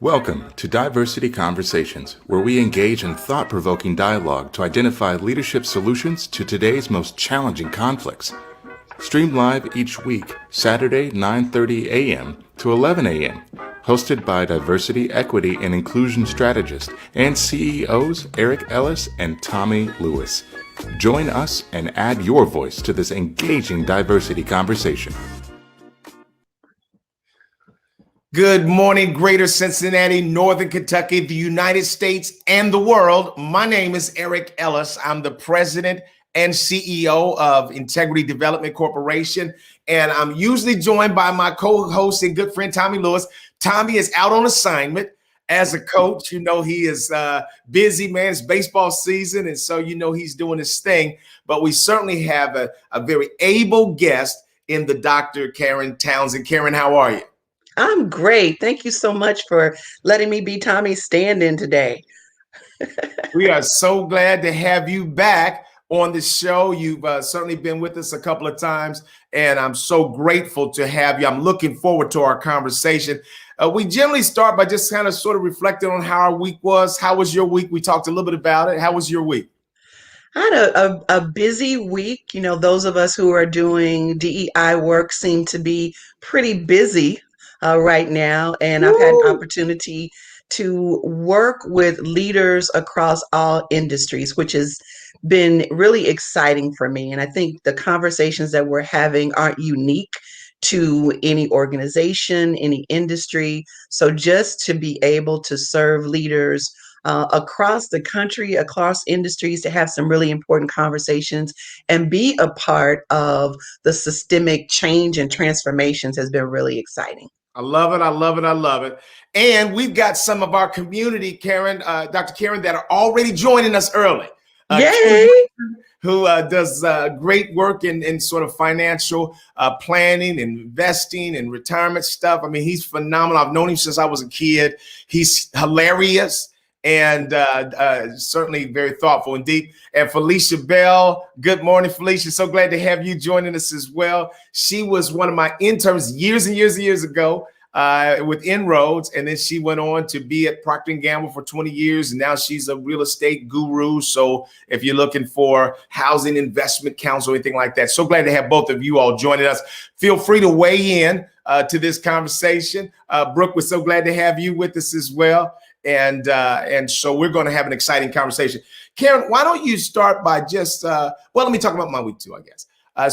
Welcome to Diversity Conversations, where we engage in thought-provoking dialogue to identify leadership solutions to today's most challenging conflicts. Streamed live each week, Saturday 9:30 a.m. to 11 a.m. Hosted by Diversity, Equity, and Inclusion Strategist and CEOs Eric Ellis and Tommy Lewis. Join us and add your voice to this engaging diversity conversation. Good morning, Greater Cincinnati, Northern Kentucky, the United States, and the world. My name is Eric Ellis. I'm the president and CEO of Integrity Development Corporation, and I'm usually joined by my co-host and good friend, Tommy Lewis. Tommy is out on assignment as a coach. You know, he is busy, man. It's baseball season, and so you know he's doing his thing. But we certainly have a very able guest in the Dr. Karen Townsend. Karen, how are you? I'm great. Thank you so much for letting me be Tommy's stand-in today. We are so glad to have you back on the show. You've certainly been with us a couple of times, and I'm so grateful to have you. I'm looking forward to our conversation. We generally start by just kind of sort of reflecting on how our week was. How was your week? We talked a little bit about it. How was your week? I had a busy week. You know, those of us who are doing DEI work seem to be pretty busy right now. And I've had an opportunity to work with leaders across all industries, which has been really exciting for me. And I think the conversations that we're having aren't unique to any organization, any industry. So just to be able to serve leaders across the country, across industries, to have some really important conversations and be a part of the systemic change and transformations has been really exciting. I love it. I love it. I love it. And we've got some of our community, Karen, Dr. Karen, that are already joining us early. Yay! Karen, who does great work in sort of financial planning, investing, and retirement stuff. I mean, he's phenomenal. I've known him since I was a kid. He's hilarious and certainly very thoughtful and deep. And Felicia Bell, good morning, Felicia. So glad to have you joining us as well. She was one of my interns years and years and years ago with Inroads, and then she went on to be at Procter & Gamble for 20 years, and now she's a real estate guru. So if you're looking for housing investment counsel, anything like that, so glad to have both of you all joining us. Feel free to weigh in to this conversation. Brooke, we're so glad to have you with us as well. And so we're going to have an exciting conversation. Karen, why don't you start by just, let me talk about my week too, I guess.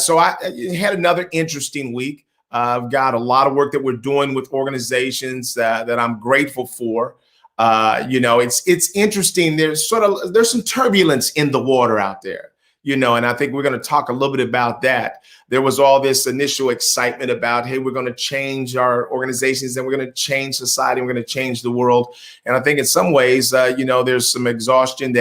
So I had another interesting week. I've got a lot of work that we're doing with organizations that I'm grateful for. You know, it's interesting. There's some turbulence in the water out there, you know, and I think we're going to talk a little bit about that. There was all this initial excitement about, hey, we're going to change our organizations and we're going to change society. We're going to change the world. And I think in some ways, you know, there's some exhaustion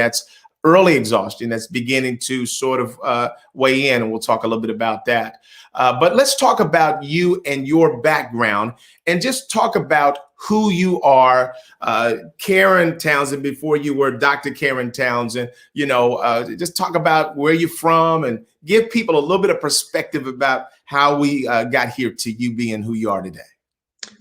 early exhaustion that's beginning to sort of weigh in. And we'll talk a little bit about that. But let's talk about you and your background and just talk about who you are, Karen Townsend, before you were Dr. Karen Townsend. You know, just talk about where you're from and give people a little bit of perspective about how we got here to you being who you are today.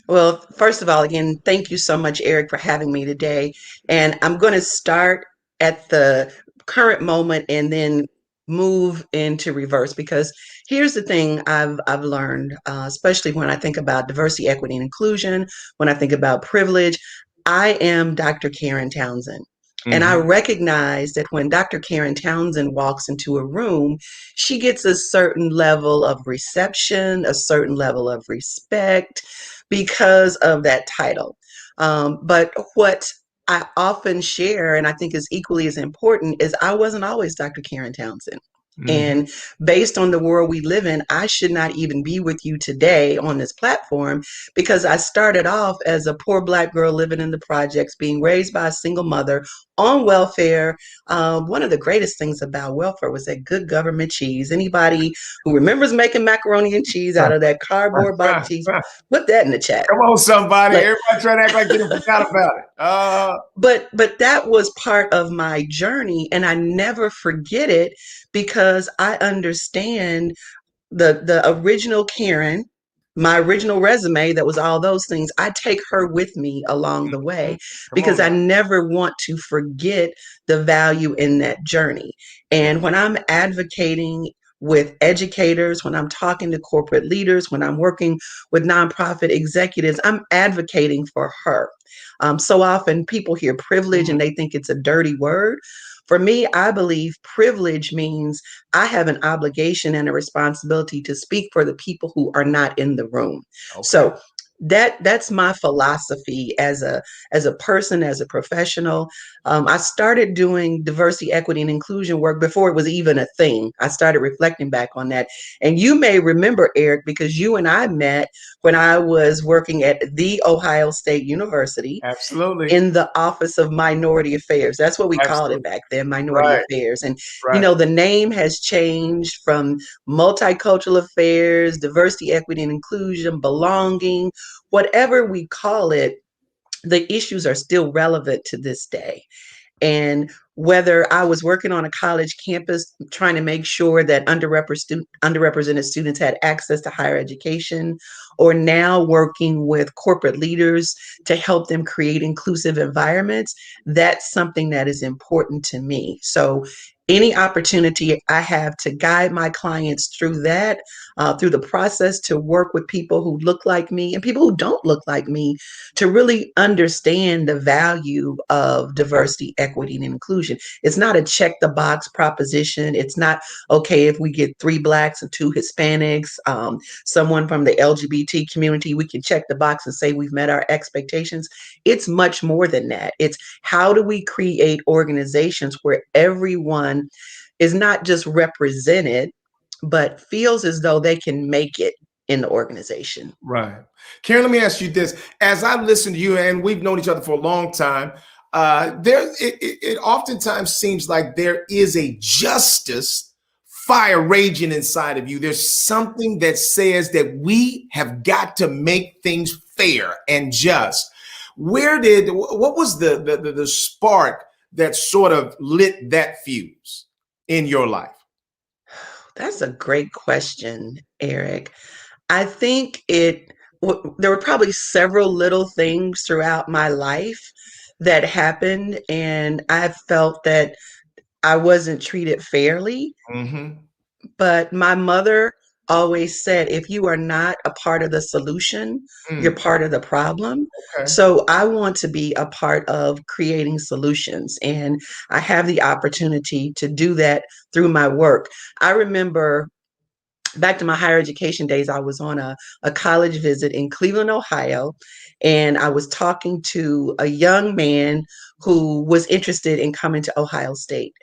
Well, first of all, again, thank you so much, Eric, for having me today. And I'm going to start at the current moment and then move into reverse, because here's the thing I've learned, especially when I think about diversity, equity, and inclusion, when I think about privilege. I am Dr. Karen Townsend. Mm-hmm. And I recognize that when Dr. Karen Townsend walks into a room, she gets a certain level of reception, a certain level of respect because of that title. But what I often share, and I think is equally as important, is I wasn't always Dr. Karen Townsend. Mm-hmm. And based on the world we live in, I should not even be with you today on this platform, because I started off as a poor Black girl living in the projects, being raised by a single mother on welfare. One of the greatest things about welfare was that good government cheese. Anybody who remembers making macaroni and cheese out of that cardboard box cheese, put that in the chat. Come on, somebody. Everybody trying to act like they forgot about it. But that was part of my journey, and I never forget it, because I understand the original Karen my original resume that was all those things, I take her with me along the way Come on because I now. never want to forget the value in that journey. And when I'm advocating with educators, when I'm talking to corporate leaders, when I'm working with nonprofit executives, I'm advocating for her. So often people hear privilege and Mhm. they think it's a dirty word. For me, I believe privilege means I have an obligation and a responsibility to speak for the people who are not in the room. Okay. So that's my philosophy as a person, as a professional. I started doing diversity, equity, and inclusion work before it was even a thing. I started reflecting back on that. And you may remember, Eric, because you and I met when I was working at the Ohio State University Absolutely. in the Office of Minority Affairs. That's what we called it Absolutely. back then, Minority Right. Affairs. And, you Right. know, the name has changed from Multicultural Affairs, Diversity, Equity, and Inclusion, Belonging, whatever we call it, the issues are still relevant to this day. And whether I was working on a college campus trying to make sure that underrepresented students had access to higher education, or now working with corporate leaders to help them create inclusive environments, that's something that is important to me. So any opportunity I have to guide my clients through that, through the process, to work with people who look like me and people who don't look like me, to really understand the value of diversity, equity, and inclusion. It's not a check the box proposition. It's not, okay, if we get 3 Blacks and 2 Hispanics, someone from the LGBT community, we can check the box and say we've met our expectations. It's much more than that. It's how do we create organizations where everyone is not just represented, but feels as though they can make it in the organization. Right. Karen, let me ask you this. As I listen to you, and we've known each other for a long time, it oftentimes seems like there is a justice fire raging inside of you. There's something that says that we have got to make things fair and just. What was the spark that sort of lit that fuse in your life? That's a great question, Eric. I think there were probably several little things throughout my life that happened, and I felt that I wasn't treated fairly. Hmm. But my mother always said, if you are not a part of the solution, you're Mm, part of the problem. okay. So I want to be a part of creating solutions. And I have the opportunity to do that through my work. I remember back to my higher education days, I was on a college visit in Cleveland, Ohio, and I was talking to a young man who was interested in coming to Ohio State.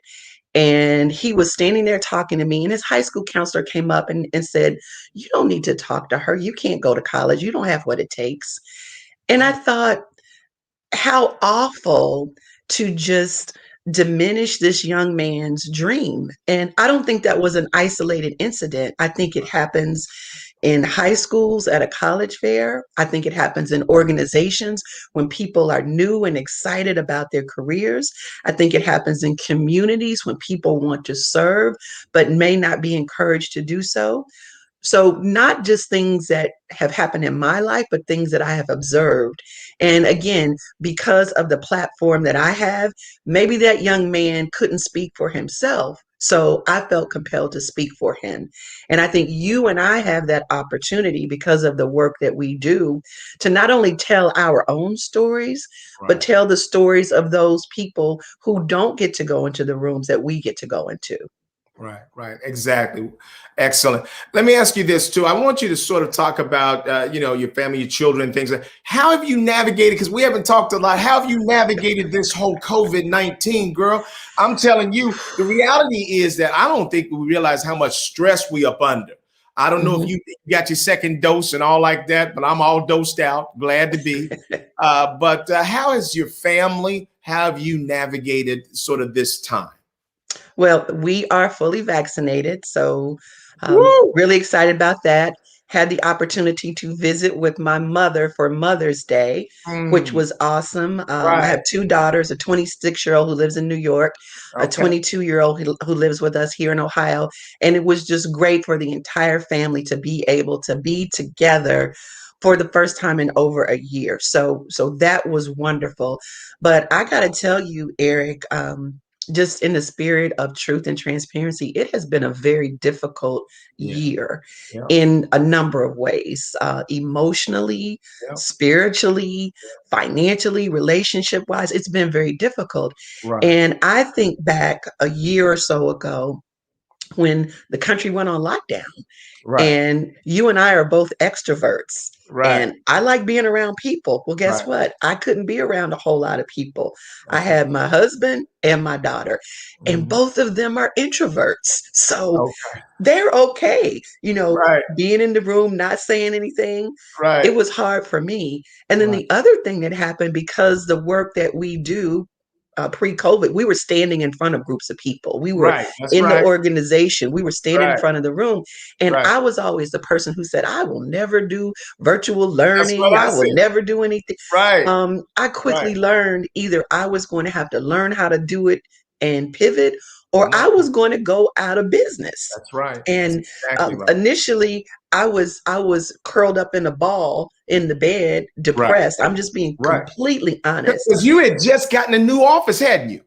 And he was standing there talking to me, and his high school counselor came up and said, "You don't need to talk to her. You can't go to college. You don't have what it takes." And I Oh, thought, how awful to just diminish this young man's dream. And I don't think that was an isolated incident. I think it happens in high schools at a college fair. I think it happens in organizations when people are new and excited about their careers. I think it happens in communities when people want to serve but may not be encouraged to do so. So, not just things that have happened in my life, but things that I have observed. And again, because of the platform that I have, maybe that young man couldn't speak for himself. So I felt compelled to speak for him. And I think you and I have that opportunity because of the work that we do to not only tell our own stories, but right. tell the stories of those people who don't get to go into the rooms that we get to go into. Right, right, exactly. Excellent. Let me ask you this too. I want you to sort of talk about, your family, your children, things. How have you navigated? Because we haven't talked a lot. How have you navigated this whole COVID-19, girl? I'm telling you, the reality is that I don't think we realize how much stress we up under. I don't know if Mhm. you got your second dose and all like that, but I'm all dosed out. Glad to be. But how has your family? How have you navigated sort of this time? Well, we are fully vaccinated, so Woo! really excited about that. had the opportunity to visit with my mother for Mother's Day, which Mm, was awesome. I right. have two daughters, a 26-year-old who lives in New York, a Okay. 22-year-old who lives with us here in Ohio. And it was just great for the entire family to be able to be together for the first time in over a year. So that was wonderful. But I got to tell you, Eric, just in the spirit of truth and transparency, it has been a very difficult Yeah. year Yeah. in a number of ways, emotionally, Yeah. spiritually, financially, relationship wise. It's been very difficult. Right. And I think back a year or so ago when the country went on lockdown. Right. And you and I are both extroverts. Right. And I like being around people. Well, guess Right. what? I couldn't be around a whole lot of people. I Okay. had my husband and my daughter, and Mhm. both of them are introverts. So Okay. they're okay, Right. being in the room, not saying anything. Right. It was hard for me. And then Right. the other thing that happened, because the work that we do pre-COVID, we were standing in front of groups of people. We were Right. That's in the right. organization. We were standing in Right. front of the room. And Right. I was always the person who said, I will never do virtual That's what learning. I I will said. never do anything. Right. I Right. quickly learned either I was going to have to learn how to do it and pivot, or Come I on. was going to go out of business. That's right. That's And exactly right. initially, I was curled up in a ball in the bed, Right. depressed. I'm just being Right. completely honest. Because you had just gotten a new office, hadn't you?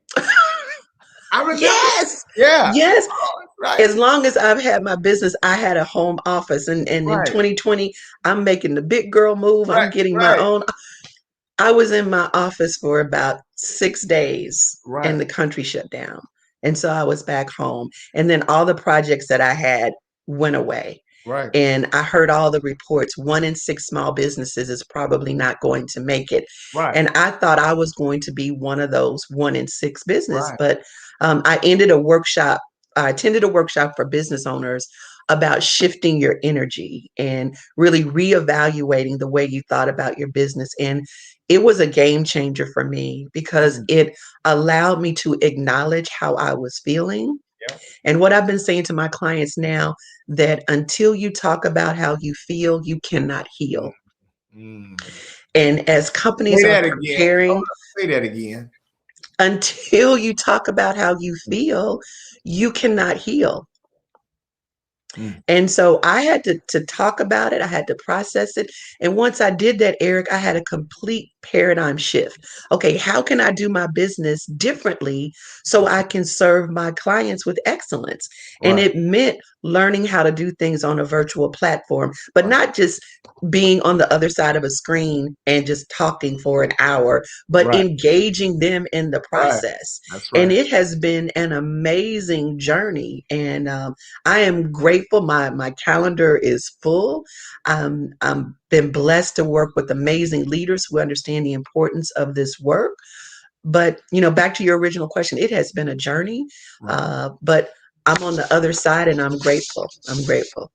I remember. Yes, Yeah. yes. Right. As long as I've had my business, I had a home office. And in Right. 2020, I'm making the big girl move. I'm Right. getting my Right. own. I was in my office for about 6 days and Right. the country shut down. And so I was back home. And then all the projects that I had went away. Right. And I heard all the reports. 1 in 6 small businesses is probably not going to make it. Right. And I thought I was going to be one of those 1 in 6 business. Right. But I ended a workshop. I attended a workshop for business owners about shifting your energy and really reevaluating the way you thought about your business. And it was a game changer for me because Mm. it allowed me to acknowledge how I was feeling. Yeah. And what I've been saying to my clients now, that until you talk about how you feel, you cannot Mm. heal. Mm. And as Say companies are that again. Hold preparing, on. Say that again. until you talk about how you feel, you cannot heal. Mm. And so I had to talk about it. I had to process it. And once I did that, Eric, I had a complete paradigm shift. Okay, how can I do my business differently so I can serve my clients with excellence? And Right. it meant learning how to do things on a virtual platform, but Right. not just being on the other side of a screen and just talking for an hour, but Right. engaging them in the Right. process. That's And right. it has been an amazing journey. And I am grateful. My calendar is full. I'm been blessed to work with amazing leaders who understand the importance of this work. But back to your original question, it has been a journey. Right. But I'm on the other side, and I'm grateful. I'm grateful.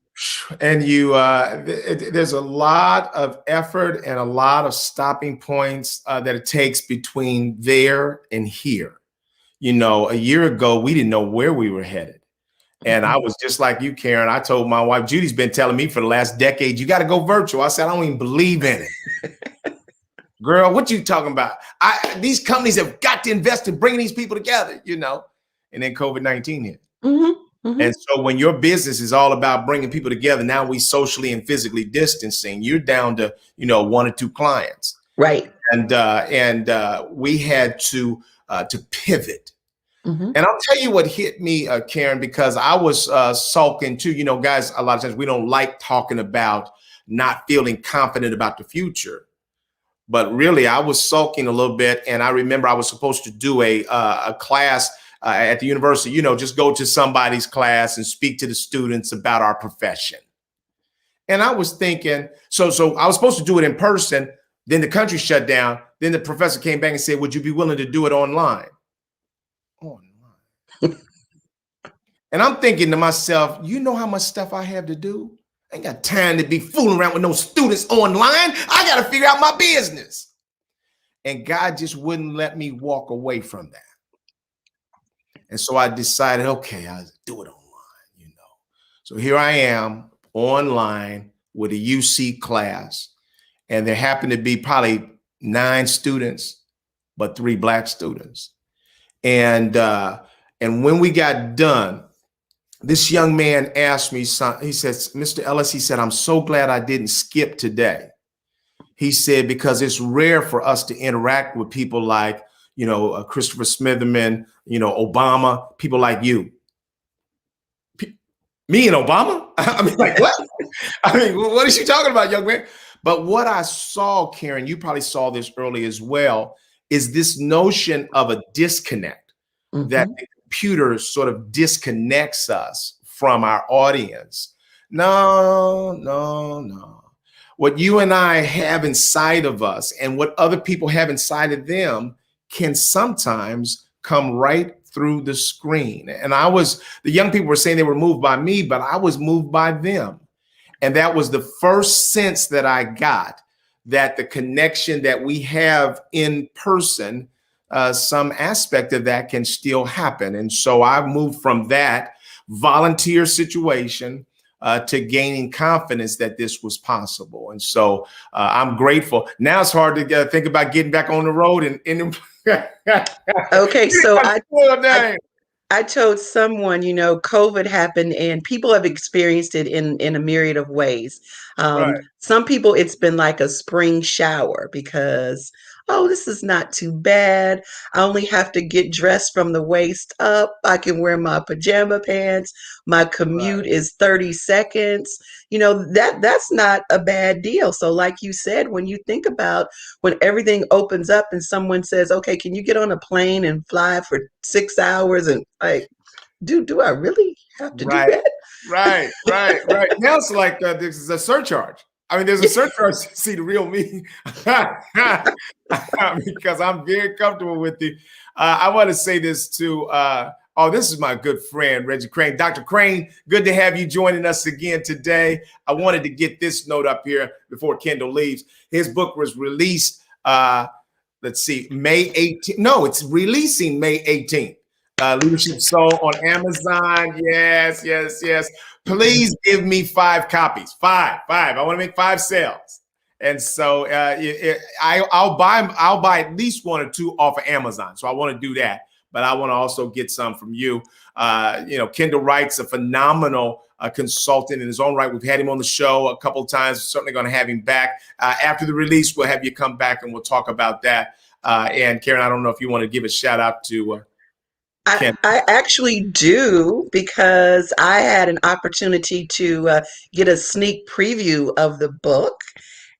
And there's a lot of effort and a lot of stopping points that it takes between there and here. A year ago, we didn't know where we were headed. And I was just like you, Karen. I told my wife, Judy's been telling me for the last decade, you got to go virtual. I said, I don't even believe in it. Girl, what you talking about? These companies have got to invest in bringing these people together. And then COVID-19 hit. Mm-hmm, mm-hmm. And so when your business is all about bringing people together, now we socially and physically distancing, you're down to, 1 or 2 clients. Right. And we had to pivot. Mm-hmm. And I'll tell you what hit me, Karen, because I was sulking too. Guys, a lot of times we don't like talking about not feeling confident about the future. But really, I was sulking a little bit. And I remember I was supposed to do a class at the university, just go to somebody's class and speak to the students about our profession. And I was thinking, so I was supposed to do it in person. Then the country shut down. Then the professor came back and said, would you be willing to do it online? And I'm thinking to myself, you know how much stuff I have to do? I ain't got time to be fooling around with no students online. I got to figure out my business. And God just wouldn't let me walk away from that. And so I decided, okay, I'll do it online. So here I am online with a UC class, and there happened to be probably 9 students, but 3 Black students. And when we got done, this young man asked me, he says, Mr. Ellis, he said, I'm so glad I didn't skip today. He said, because it's rare for us to interact with people like, Christopher Smitherman, Obama, people like you. Me and Obama? I mean, like, what? I mean, what is she talking about, young man? But what I saw, Karen, you probably saw this early as well, is this notion of a disconnect, that the computer sort of disconnects us from our audience. No. What you and I have inside of us and what other people have inside of them can sometimes come right through the screen. And the young people were saying they were moved by me, but I was moved by them. And that was the first sense that I got, that the connection that we have in person, some aspect of that can still happen. And so I moved from that volunteer situation to gaining confidence that this was possible. And so I'm grateful. Now it's hard to think about getting back on the road and okay, so I told someone, COVID happened and people have experienced it in a myriad of ways. Right. Some people, it's been like a spring shower because, oh, this is not too bad. I only have to get dressed from the waist up. I can wear my pajama pants. My commute is 30 seconds. That's not a bad deal. So like you said, when you think about when everything opens up and someone says, okay, can you get on a plane and fly for 6 hours? And like, do I really have to do that? Right. Now it's like this is a surcharge. I mean, there's a surcharge to see the real me because I'm very comfortable with it. I want to say this too. This is my good friend, Reggie Crane. Dr. Crane, good to have you joining us again today. I wanted to get this note up here before Kendall leaves. His book was released, May 18th. No, it's releasing May 18th. Leadership Soul on Amazon. Yes. Please give me 5 copies. 5. I want to make 5 sales. And so I'll buy at least 1 or 2 off of Amazon. So I want to do that. But I want to also get some from you. Kendall Wright's a phenomenal consultant in his own right. We've had him on the show a couple of times. Certainly going to have him back. After the release, we'll have you come back and we'll talk about that. And Karen, I don't know if you want to give a shout out to I actually do, because I had an opportunity to get a sneak preview of the book,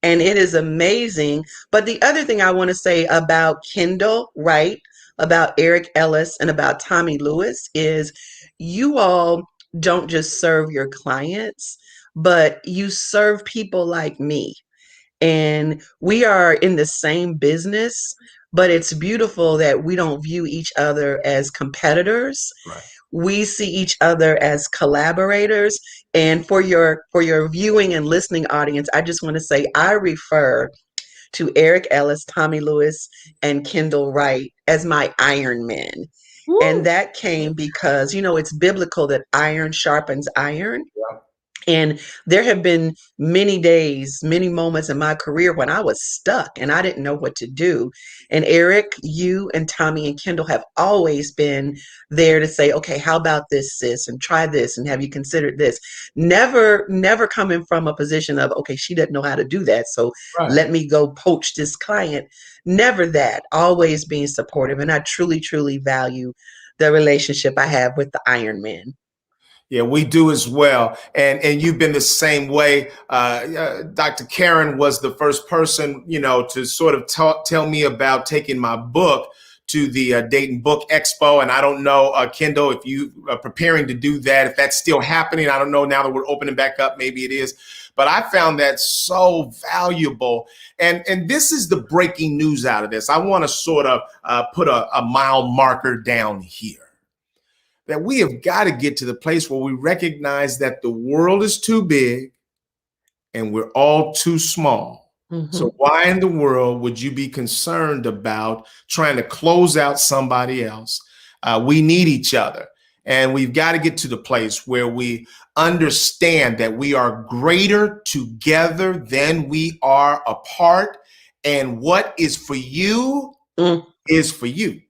and it is amazing. But the other thing I want to say about Kendall Wright, about Eric Ellis, and about Tommy Lewis is you all don't just serve your clients, but you serve people like me. And we are in the same business, but it's beautiful that we don't view each other as competitors. Right. We see each other as collaborators. And for your viewing and listening audience, I just want to say I refer to Eric Ellis, Tommy Lewis, and Kendall Wright as my Iron Men. Woo. And that came because, it's biblical that iron sharpens iron. Yeah. And there have been many days, many moments in my career when I was stuck and I didn't know what to do. And Eric, you and Tommy and Kendall have always been there to say, okay, how about this, sis? And try this. And have you considered this? Never coming from a position of, okay, she doesn't know how to do that, so let me go poach this client. Never that. Always being supportive. And I truly, truly value the relationship I have with the Iron Men. Yeah, we do as well. And you've been the same way. Dr. Karen was the first person, to sort of tell me about taking my book to the Dayton Book Expo. And I don't know, Kendall, if you are preparing to do that, if that's still happening. I don't know, now that we're opening back up, maybe it is. But I found that so valuable. And this is the breaking news out of this. I want to sort of put a mile marker down here. That we have got to get to the place where we recognize that the world is too big and we're all too small. Mm-hmm. So why in the world would you be concerned about trying to close out somebody else? We need each other. And we've got to get to the place where we understand that we are greater together than we are apart. And what is for you Mm. is for you.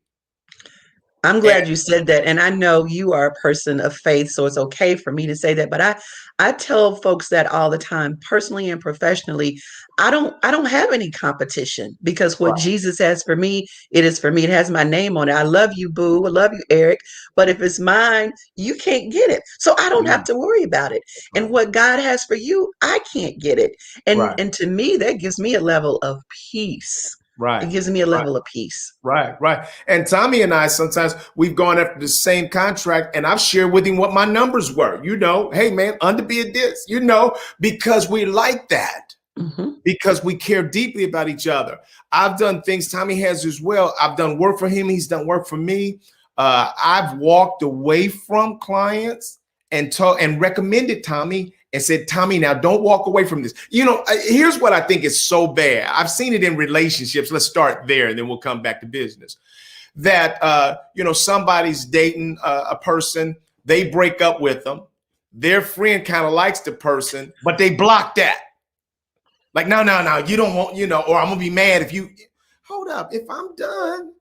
I'm And glad you said that. And I know you are a person of faith, so it's okay for me to say that. But I tell folks that all the time, personally and professionally. I don't have any competition because what right, Jesus has for me, it is for me. It has my name on it. I love you, boo. I love you, Eric. But if it's mine, you can't get it. So I don't have amen. to worry about it. And Right, what God has for you, I can't get it. And right, and to me, that gives me a level of peace. It right, gives me a right. level of peace. Right, right. And Tommy and I, sometimes we've gone after the same contract and I've shared with him what my numbers were. Hey man, underbid this, because we like that, Hmm. because we care deeply about each other. I've done things Tommy has as well. I've done work for him. He's done work for me. I've walked away from clients and recommended Tommy and said, Tommy, now don't walk away from this. Here's what I think is so bad. I've seen it in relationships. Let's start there and then we'll come back to business. That, somebody's dating a person, they break up with them. Their friend kind of likes the person, but they block that. Like, no, you don't want, or I'm gonna be mad if you hold up. If I'm done,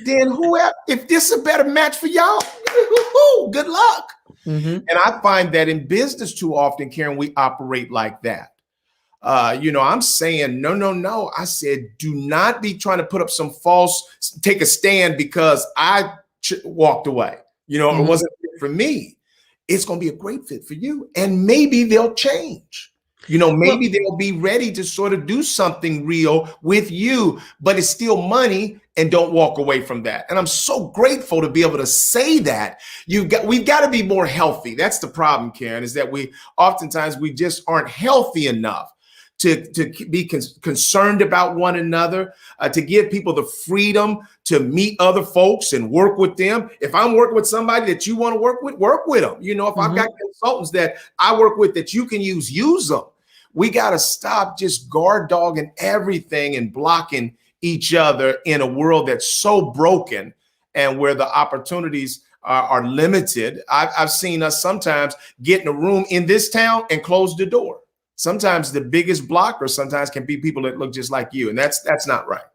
then whoever, if this is a better match for y'all, good luck. Hmm. And I find that in business too often, Karen, we operate like that. I'm saying, no. I said, do not be trying to put up take a stand because I walked away. It Hmm. wasn't fit for me. It's going to be a great fit for you. And maybe they'll change. Maybe Well, they'll be ready to sort of do something real with you, but it's still money and don't walk away from that. And I'm so grateful to be able to say that. We've got to be more healthy. That's the problem, Karen, is that oftentimes we just aren't healthy enough to be concerned about one another, to give people the freedom to meet other folks and work with them. If I'm working with somebody that you want to work with them. If I've got mhm. consultants that I work with that you can use them. We got to stop just guard dogging everything and blocking each other in a world that's so broken and where the opportunities are limited. I've seen us sometimes get in a room in this town and close the door. Sometimes the biggest blocker sometimes can be people that look just like you, and that's not right.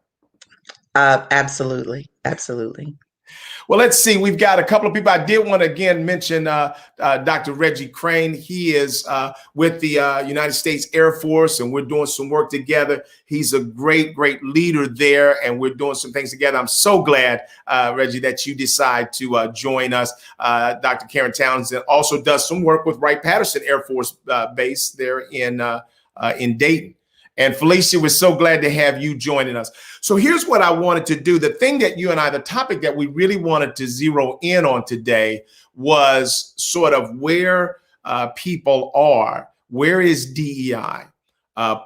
Absolutely, absolutely. Well, let's see. We've got a couple of people. I did want to again mention Dr. Reggie Crane. He is with the United States Air Force, and we're doing some work together. He's a great, great leader there, and we're doing some things together. I'm so glad, Reggie, that you decide to join us. Dr. Karen Townsend also does some work with Wright-Patterson Air Force Base there in Dayton. And Felicia, we're so glad to have you joining us. So here's what I wanted to do. The thing that the topic that we really wanted to zero in on today was sort of where people are. Where is DEI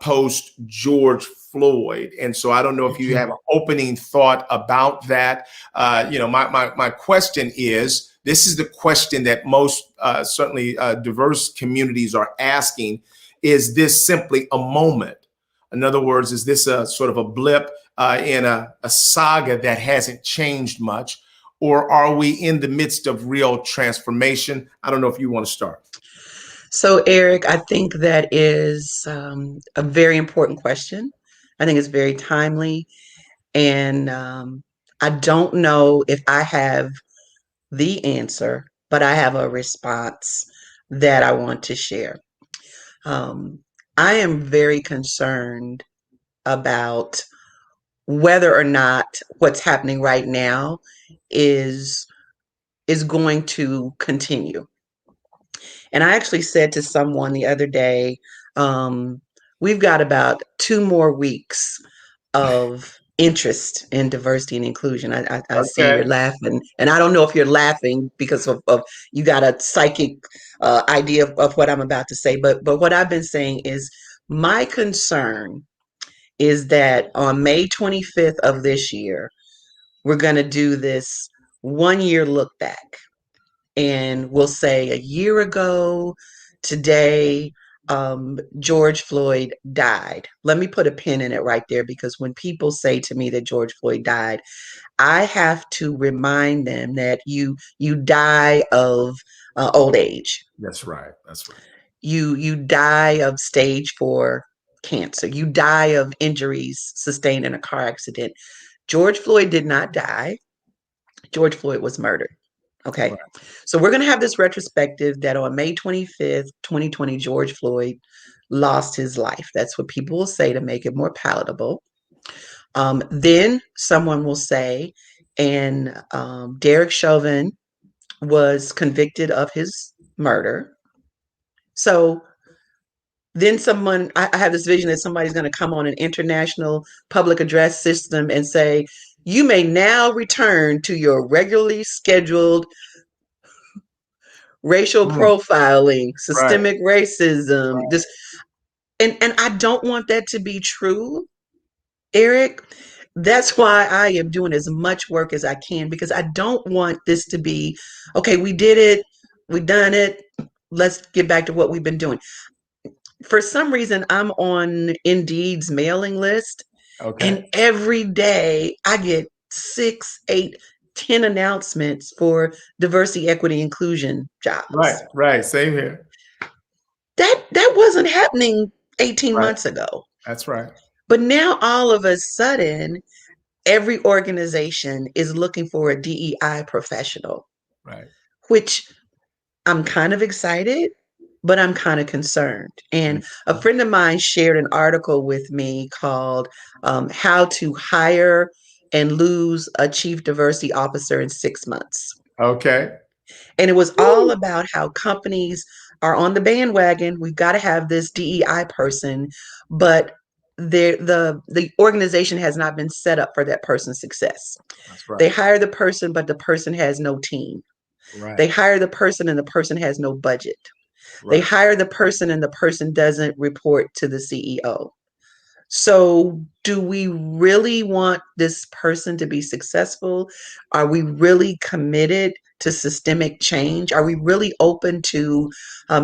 post George Floyd? And so I don't know if you have an opening thought about that. My question is, this is the question that most certainly diverse communities are asking. Is this simply a moment? In other words, is this a sort of a blip in a saga that hasn't changed much? Or are we in the midst of real transformation? I don't know if you want to start. So, Eric, I think that is a very important question. I think it's very timely. And I don't know if I have the answer, but I have a response that I want to share. Um, I am very concerned about whether or not what's happening right now is is going to continue. And I actually said to someone the other day, um, we've got about 2 more weeks of interest in diversity and inclusion. I see Okay. you're laughing, and I don't know if you're laughing because of you got a psychic idea of what I'm about to say, but what I've been saying is my concern is that on May 25th of this year, we're going to do this 1 year look back. And we'll say a year ago today, George Floyd died. Let me put a pin in it right there because when people say to me that George Floyd died, I have to remind them that you die of old age. That's right. That's right. You die of stage 4 cancer. You die of injuries sustained in a car accident. George Floyd did not die. George Floyd was murdered. Okay. Right. So we're going to have this retrospective that on May 25th, 2020, George Floyd lost his life. That's what people will say to make it more palatable. Then someone will say, and Derek Chauvin was convicted of his murder. So then I have this vision that somebody's going to come on an international public address system and say, you may now return to your regularly scheduled racial Mm. profiling, Right. systemic racism, Right. this, and I don't want that to be true, Eric. That's why I am doing as much work as I can, because I don't want this to be, okay, we did it, we done it, let's get back to what we've been doing. For some reason, I'm on Indeed's mailing list, Okay. and every day I get 6, 8, 10 announcements for diversity, equity, inclusion Right. jobs. Right. Same here. That wasn't happening 18 Right. months ago. That's right. But now all of a sudden, every organization is looking for a DEI professional, Right. which I'm kind of excited, but I'm kind of concerned. And a friend of mine shared an article with me called How to Hire and Lose a Chief Diversity Officer in 6 months. Okay. And it was all Woo. about how companies are on the bandwagon. We've got to have this DEI person, but the organization has not been set up for that person's success. That's They right. hire the person, but the person has no team. They Right. hire the person and the person has no budget. They Right. hire the person and the person doesn't report to the CEO. So, do we really want this person to be successful? Are we really committed to systemic change? Are we really open to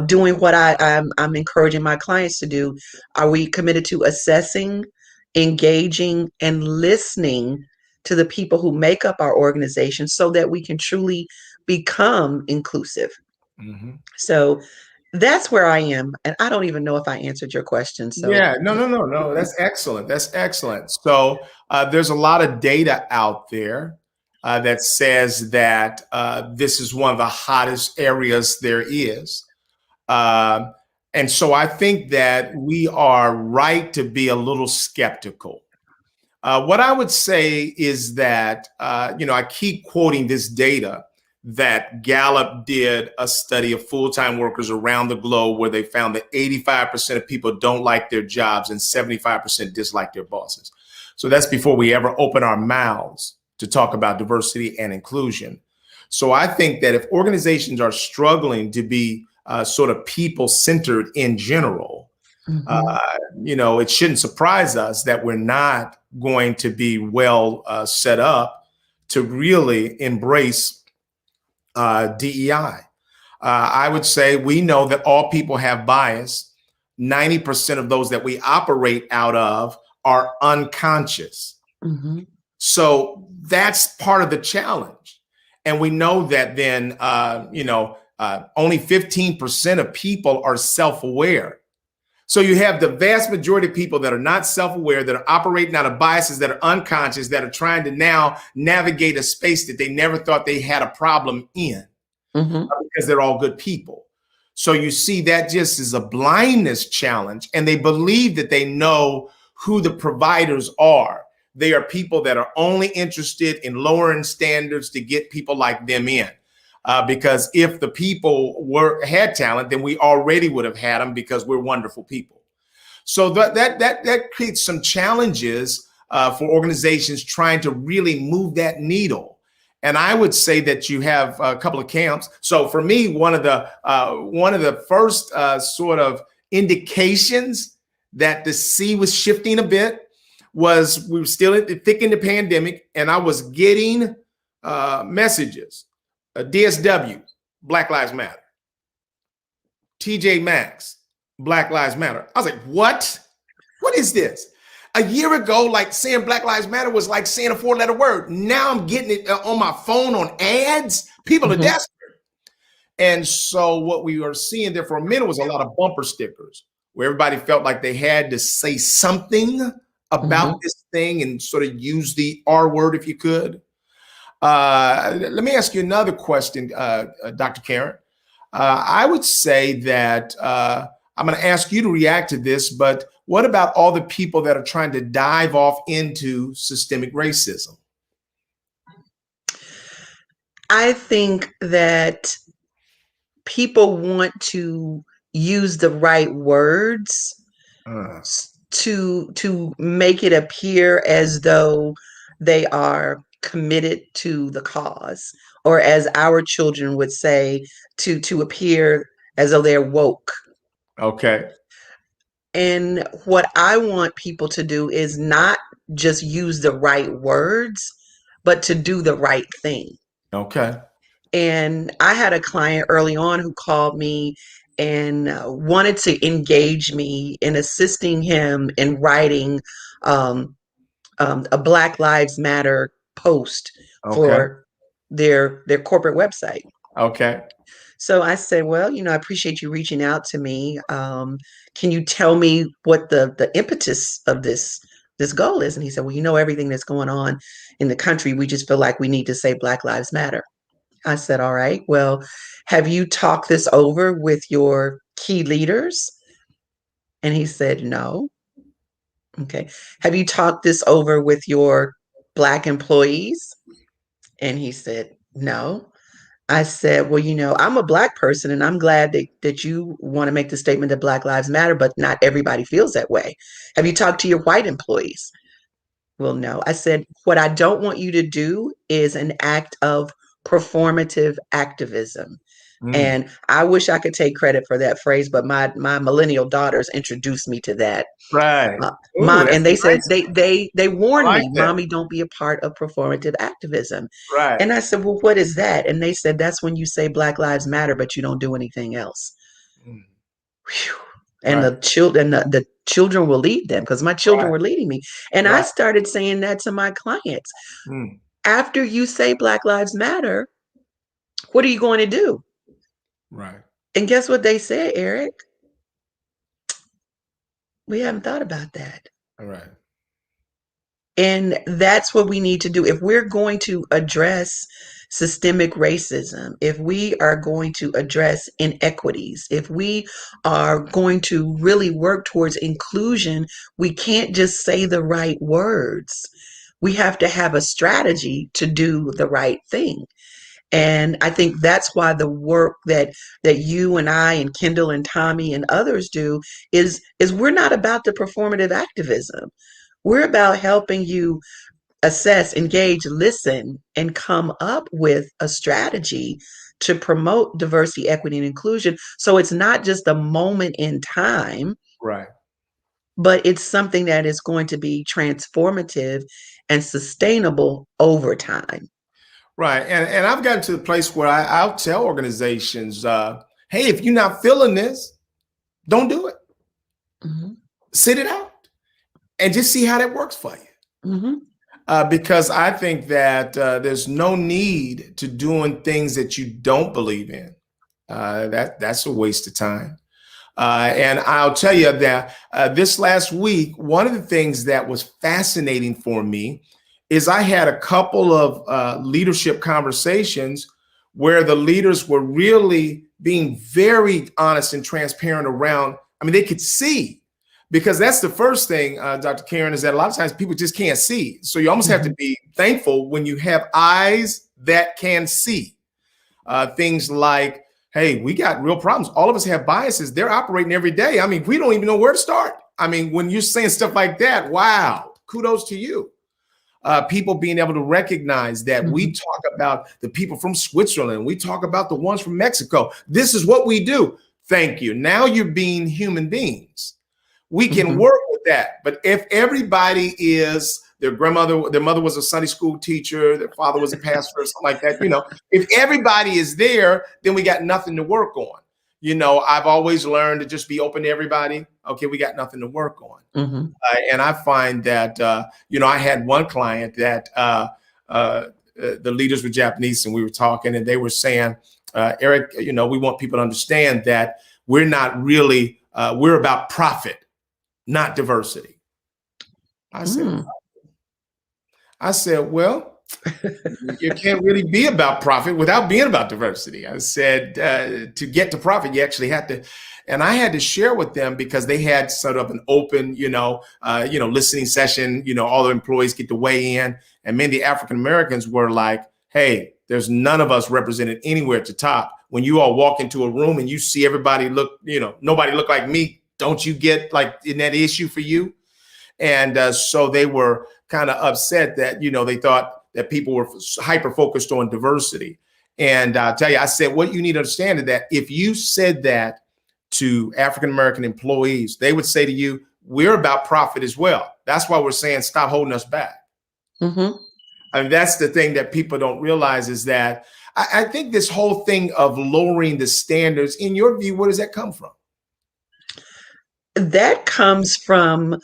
doing what I'm encouraging my clients to do? Are we committed to assessing, engaging, and listening to the people who make up our organization so that we can truly become inclusive? Mm-hmm. So, that's where I am. And I don't even know if I answered your question. So, Yeah, no, no, no, no. That's excellent. That's excellent. So there's a lot of data out there that says that this is one of the hottest areas there is. Um, and so I think that we are right to be a little skeptical. What I would say is that, I keep quoting this data that Gallup did a study of full-time workers around the globe where they found that 85% of people don't like their jobs and 75% dislike their bosses. So that's before we ever open our mouths to talk about diversity and inclusion. So I think that if organizations are struggling to be sort of people-centered in general, mhm. it shouldn't surprise us that we're not going to be well set up to really embrace DEI. I would say we know that all people have bias. 90% of those that we operate out of are unconscious. Mhm. So that's part of the challenge. And we know that then, only 15% of people are self-aware. So you have the vast majority of people that are not self-aware, that are operating out of biases, that are unconscious, that are trying to now navigate a space that they never thought they had a problem in Mhm. because they're all good people. So you see that just is a blindness challenge, and they believe that they know who the providers are. They are people that are only interested in lowering standards to get people like them in. Because if the people had talent, then we already would have had them because we're wonderful people. So that creates some challenges for organizations trying to really move that needle. And I would say that you have a couple of camps. So for me, one of the first sort of indications that the sea was shifting a bit was we were still thick in the pandemic, and I was getting messages. DSW, Black Lives Matter. TJ Maxx, Black Lives Matter. I was like, what? What is this? A year ago, like saying Black Lives Matter was like saying a 4-letter word. Now I'm getting it on my phone on ads. People are Mhm. desperate. And so what we are seeing there for a minute was a lot of bumper stickers where everybody felt like they had to say something about Mhm. this thing and sort of use the R word if you could. Let me ask you another question, Dr. Karen. I would say that I'm going to ask you to react to this, but what about all the people that are trying to dive off into systemic racism? I think that people want to use the right words Uh, to make it appear as though they are committed to the cause, or as our children would say, to appear as though they're woke. okay. And what I want people to do is not just use the right words, but to do the right thing. Okay. And I had a client early on who called me and wanted to engage me in assisting him in writing um, a Black Lives Matter post Okay. for their corporate website. Okay. So I said, well, I appreciate you reaching out to me. Can you tell me what the impetus of this goal is? And he said, well, everything that's going on in the country, we just feel like we need to say Black Lives Matter. I said, all right, well, have you talked this over with your key leaders? And he said, no. Okay. Have you talked this over with your Black employees? And he said, no. I said, well, I'm a Black person and I'm glad that you want to make the statement that Black Lives Matter, but not everybody feels that way. Have you talked to your white employees? Well, no. I said, what I don't want you to do is an act of performative activism. Mm. And I wish I could take credit for that phrase, but my millennial daughters introduced me to that. Right. Ooh, Mom, that's and they said nice. they I warned like me, that. Mommy, don't be a part of performative activism. Right. And I said, well, what is that? And they said that's when you say Black Lives Matter, but you don't do anything else. Mm. Whew. And Right. the children will lead them because my children Right. were leading me. And I Right. started saying that to my clients. Mm. After you say Black Lives Matter, what are you going to do? Right. And guess what they said, Eric? We haven't thought about that. All right. And that's what we need to do. If we're going to address systemic racism, if we are going to address inequities, if we are going to really work towards inclusion, we can't just say the right words. We have to have a strategy to do the right thing. And I think that's why the work that you and I and Kendall and Tommy and others do is we're not about the performative activism. We're about helping you assess, engage, listen, and come up with a strategy to promote diversity, equity, and inclusion. So it's not just a moment in time, Right. but it's something that is going to be transformative and sustainable over time. Right. And I've gotten to the place where I'll tell organizations, hey, if you're not feeling this, don't do it. Mhm, Sit it out and just see how that works for you. mhm, Because I think that there's no need to doing things that you don't believe in. That's a waste of time. And I'll tell you that this last week, one of the things that was fascinating for me is I had a couple of leadership conversations where the leaders were really being very honest and transparent around. I mean, they could see because that's the first thing, Dr. Karen, is that a lot of times people just can't see. So you almost have to mhm, be thankful when you have eyes that can see things like, hey, we got real problems. All of us have biases. They're operating every day. I mean, we don't even know where to start. I mean, when you're saying stuff like that, wow, kudos to you. People being able to recognize that we mhm, talk about the people from Switzerland, we talk about the ones from Mexico. This is what we do. Thank you. Now you're being human beings. We can mhm, work with that. But if everybody is their mother was a Sunday school teacher, their father was a pastor or something like that, if everybody is there, then we got nothing to work on. I've always learned to just be open to everybody. Okay, we got nothing to work on. mhm, And I find that, I had one client that the leaders were Japanese and we were talking and they were saying, Eric, we want people to understand that we're not really, we're about profit, not diversity. I said, well, you can't really be about profit without being about diversity. I said, to get to profit, you actually have to. And I had to share with them because they had sort of an open, listening session. All the employees get to weigh in, and many of the African Americans were like, "Hey, there's none of us represented anywhere at the top. When you all walk into a room and you see everybody look, nobody look like me, don't you get like in that issue for you?" And so they were kind of upset that, they thought that people were hyper focused on diversity. And I'll tell you, I said, what you need to understand is that if you said that to African-American employees, they would say to you, we're about profit as well. That's why we're saying, stop holding us back. Mm-hmm. I mean, that's the thing that people don't realize is that I think this whole thing of lowering the standards, in your view, where does that come from? That comes from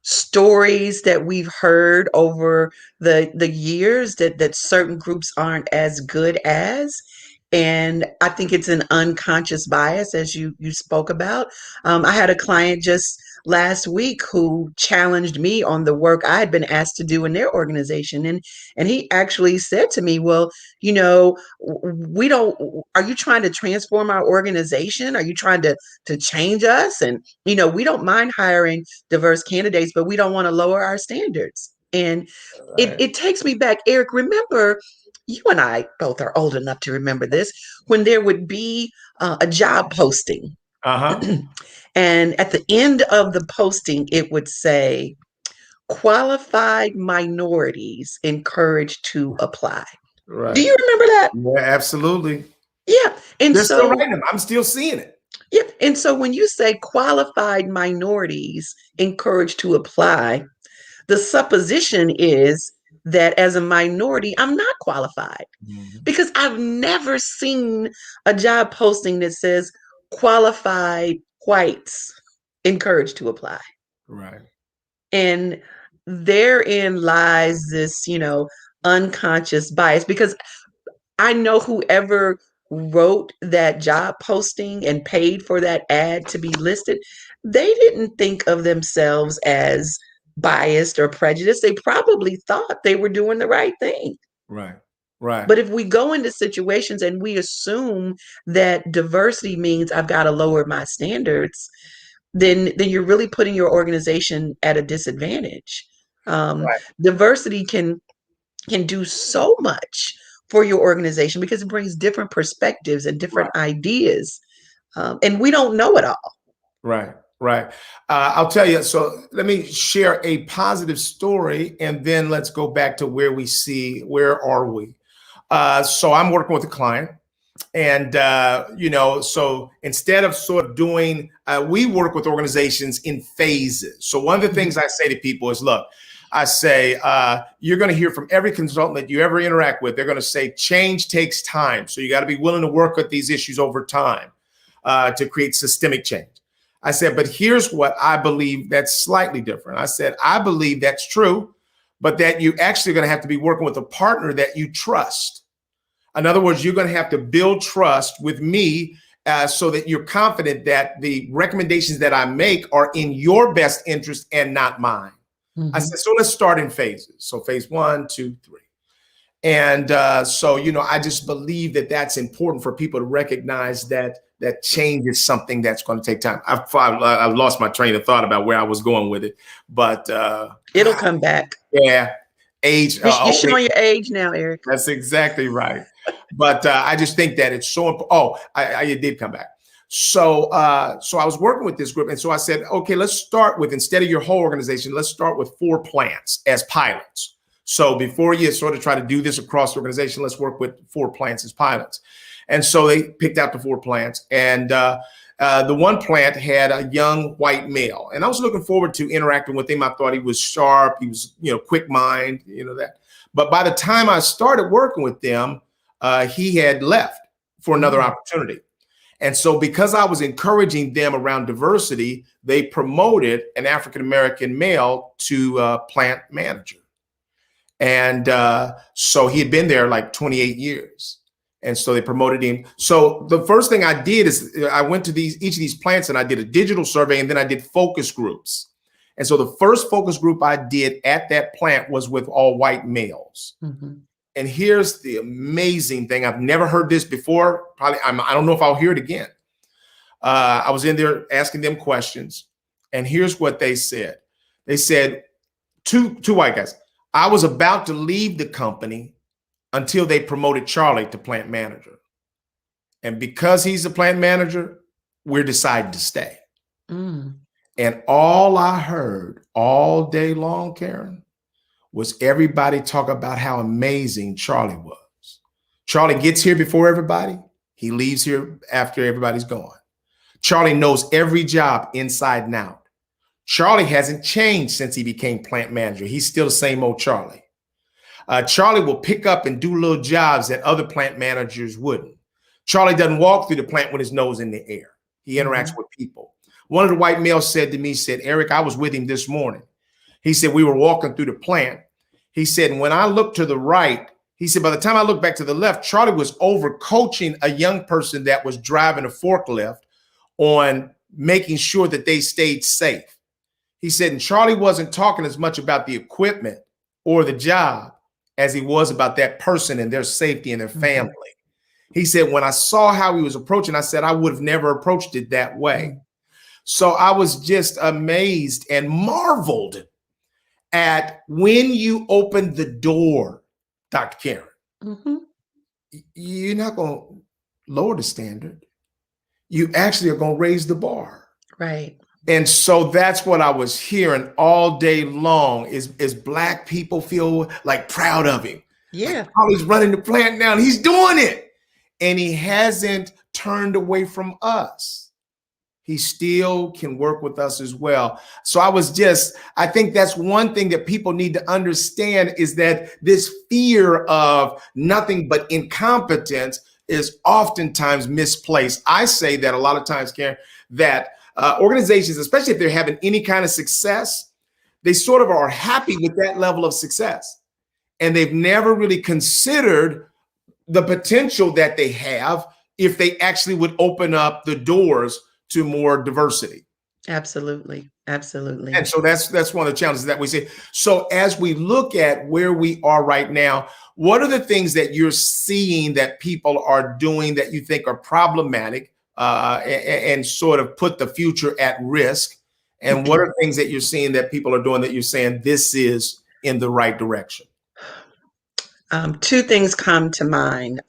stories that we've heard over the years that certain groups aren't as good as. And I think it's an unconscious bias, as you spoke about. I had a client just last week who challenged me on the work I had been asked to do in their organization, and he actually said to me, "Well, we don't. Are you trying to transform our organization? Are you trying to change us? And we don't mind hiring diverse candidates, but we don't want to lower our standards." And it takes me back, Eric. Remember, you and I both are old enough to remember this, when there would be a job posting. And at the end of the posting, it would say, qualified minorities encouraged to apply. Right. Do you remember that? Yeah, absolutely. Yeah. And They're so still writing them. I'm still seeing it. yeah. And so when you say qualified minorities encouraged to apply, the supposition is that as a minority, I'm not qualified, because I've never seen a job posting that says qualified whites encouraged to apply. Right. And therein lies this, unconscious bias, because I know whoever wrote that job posting and paid for that ad to be listed, they didn't think of themselves as biased or prejudiced. They probably thought they were doing the right thing. Right. Right. But if we go into situations and we assume that diversity means I've got to lower my standards, then you're really putting your organization at a disadvantage. Right. Diversity can do so much for your organization because it brings different perspectives and different ideas, and we don't know it all. Right. Right. I'll tell you. So let me share a positive story, and then let's go back to where are we? So I'm working with a client, and so instead of sort of doing, we work with organizations in phases. So one of the things I say to people is, look, I say, you're going to hear from every consultant that you ever interact with. They're going to say change takes time. So you got to be willing to work with these issues over time to create systemic change. I said, but here's what I believe that's slightly different. I said, I believe that's true, but that you actually going to have to be working with a partner that you trust. In other words, you're going to have to build trust with me so that you're confident that the recommendations that I make are in your best interest and not mine. Mm-hmm. I said, so let's start in phases. So phase 1, 2, 3. And so, I just believe that that's important for people to recognize that change is something that's going to take time. I've lost my train of thought about where I was going with it, but it'll come back. Yeah. Age. You're showing your age now, Eric. That's exactly right. But I just think that it's so important. Oh, it did come back. So I was working with this group. And so I said, okay, let's start with, instead of your whole organization, let's start with 4 plants as pilots. So before you sort of try to do this across the organization, let's work with 4 plants as pilots. And so they picked out the 4 plants. And the one plant had a young white male. And I was looking forward to interacting with him. I thought he was sharp. He was, quick mind, that. But by the time I started working with them, he had left for another opportunity. And so because I was encouraging them around diversity, they promoted an African-American male to plant manager. And so he had been there like 28 years. And so they promoted him. So the first thing I did is I went to each of these plants and I did a digital survey, and then I did focus groups. And so the first focus group I did at that plant was with all white males. Mm-hmm. And here's the amazing thing. I've never heard this before. Probably, I don't know if I'll hear it again. I was in there asking them questions, and here's what they said. They said, two white guys, I was about to leave the company until they promoted Charlie to plant manager. And because he's a plant manager, we're deciding to stay. Mm. And all I heard all day long, Karen, was everybody talk about how amazing Charlie was. Charlie gets here before everybody. He leaves here after everybody's gone. Charlie knows every job inside and out. Charlie hasn't changed since he became plant manager. He's still the same old Charlie. Charlie will pick up and do little jobs that other plant managers wouldn't. Charlie doesn't walk through the plant with his nose in the air. He interacts with people. One of the white males said to me, said, Eric, I was with him this morning. He said, we were walking through the plant. He said, when I looked to the right, he said, by the time I looked back to the left, Charlie was over coaching a young person that was driving a forklift on making sure that they stayed safe. He said, and Charlie wasn't talking as much about the equipment or the job as he was about that person and their safety and their family. He said, when I saw how he was approaching, I said, I would have never approached it that way. So I was just amazed and marveled at when you open the door, Dr. Karen, you're not going to lower the standard. You actually are going to raise the bar. Right. And so that's what I was hearing all day long is Black people feel like proud of him. Yeah. Like, oh, he's running the plant now and he's doing it. And he hasn't turned away from us. He still can work with us as well. So I think that's one thing that people need to understand is that this fear of nothing but incompetence is oftentimes misplaced. I say that a lot of times, Karen, that organizations, especially if they're having any kind of success, they sort of are happy with that level of success. And they've never really considered the potential that they have if they actually would open up the doors to more diversity. Absolutely. Absolutely. And so that's one of the challenges that we see. So as we look at where we are right now, what are the things that you're seeing that people are doing that you think are problematic and sort of put the future at risk? And what are things that you're seeing that people are doing that you're saying this is in the right direction? Two things come to mind.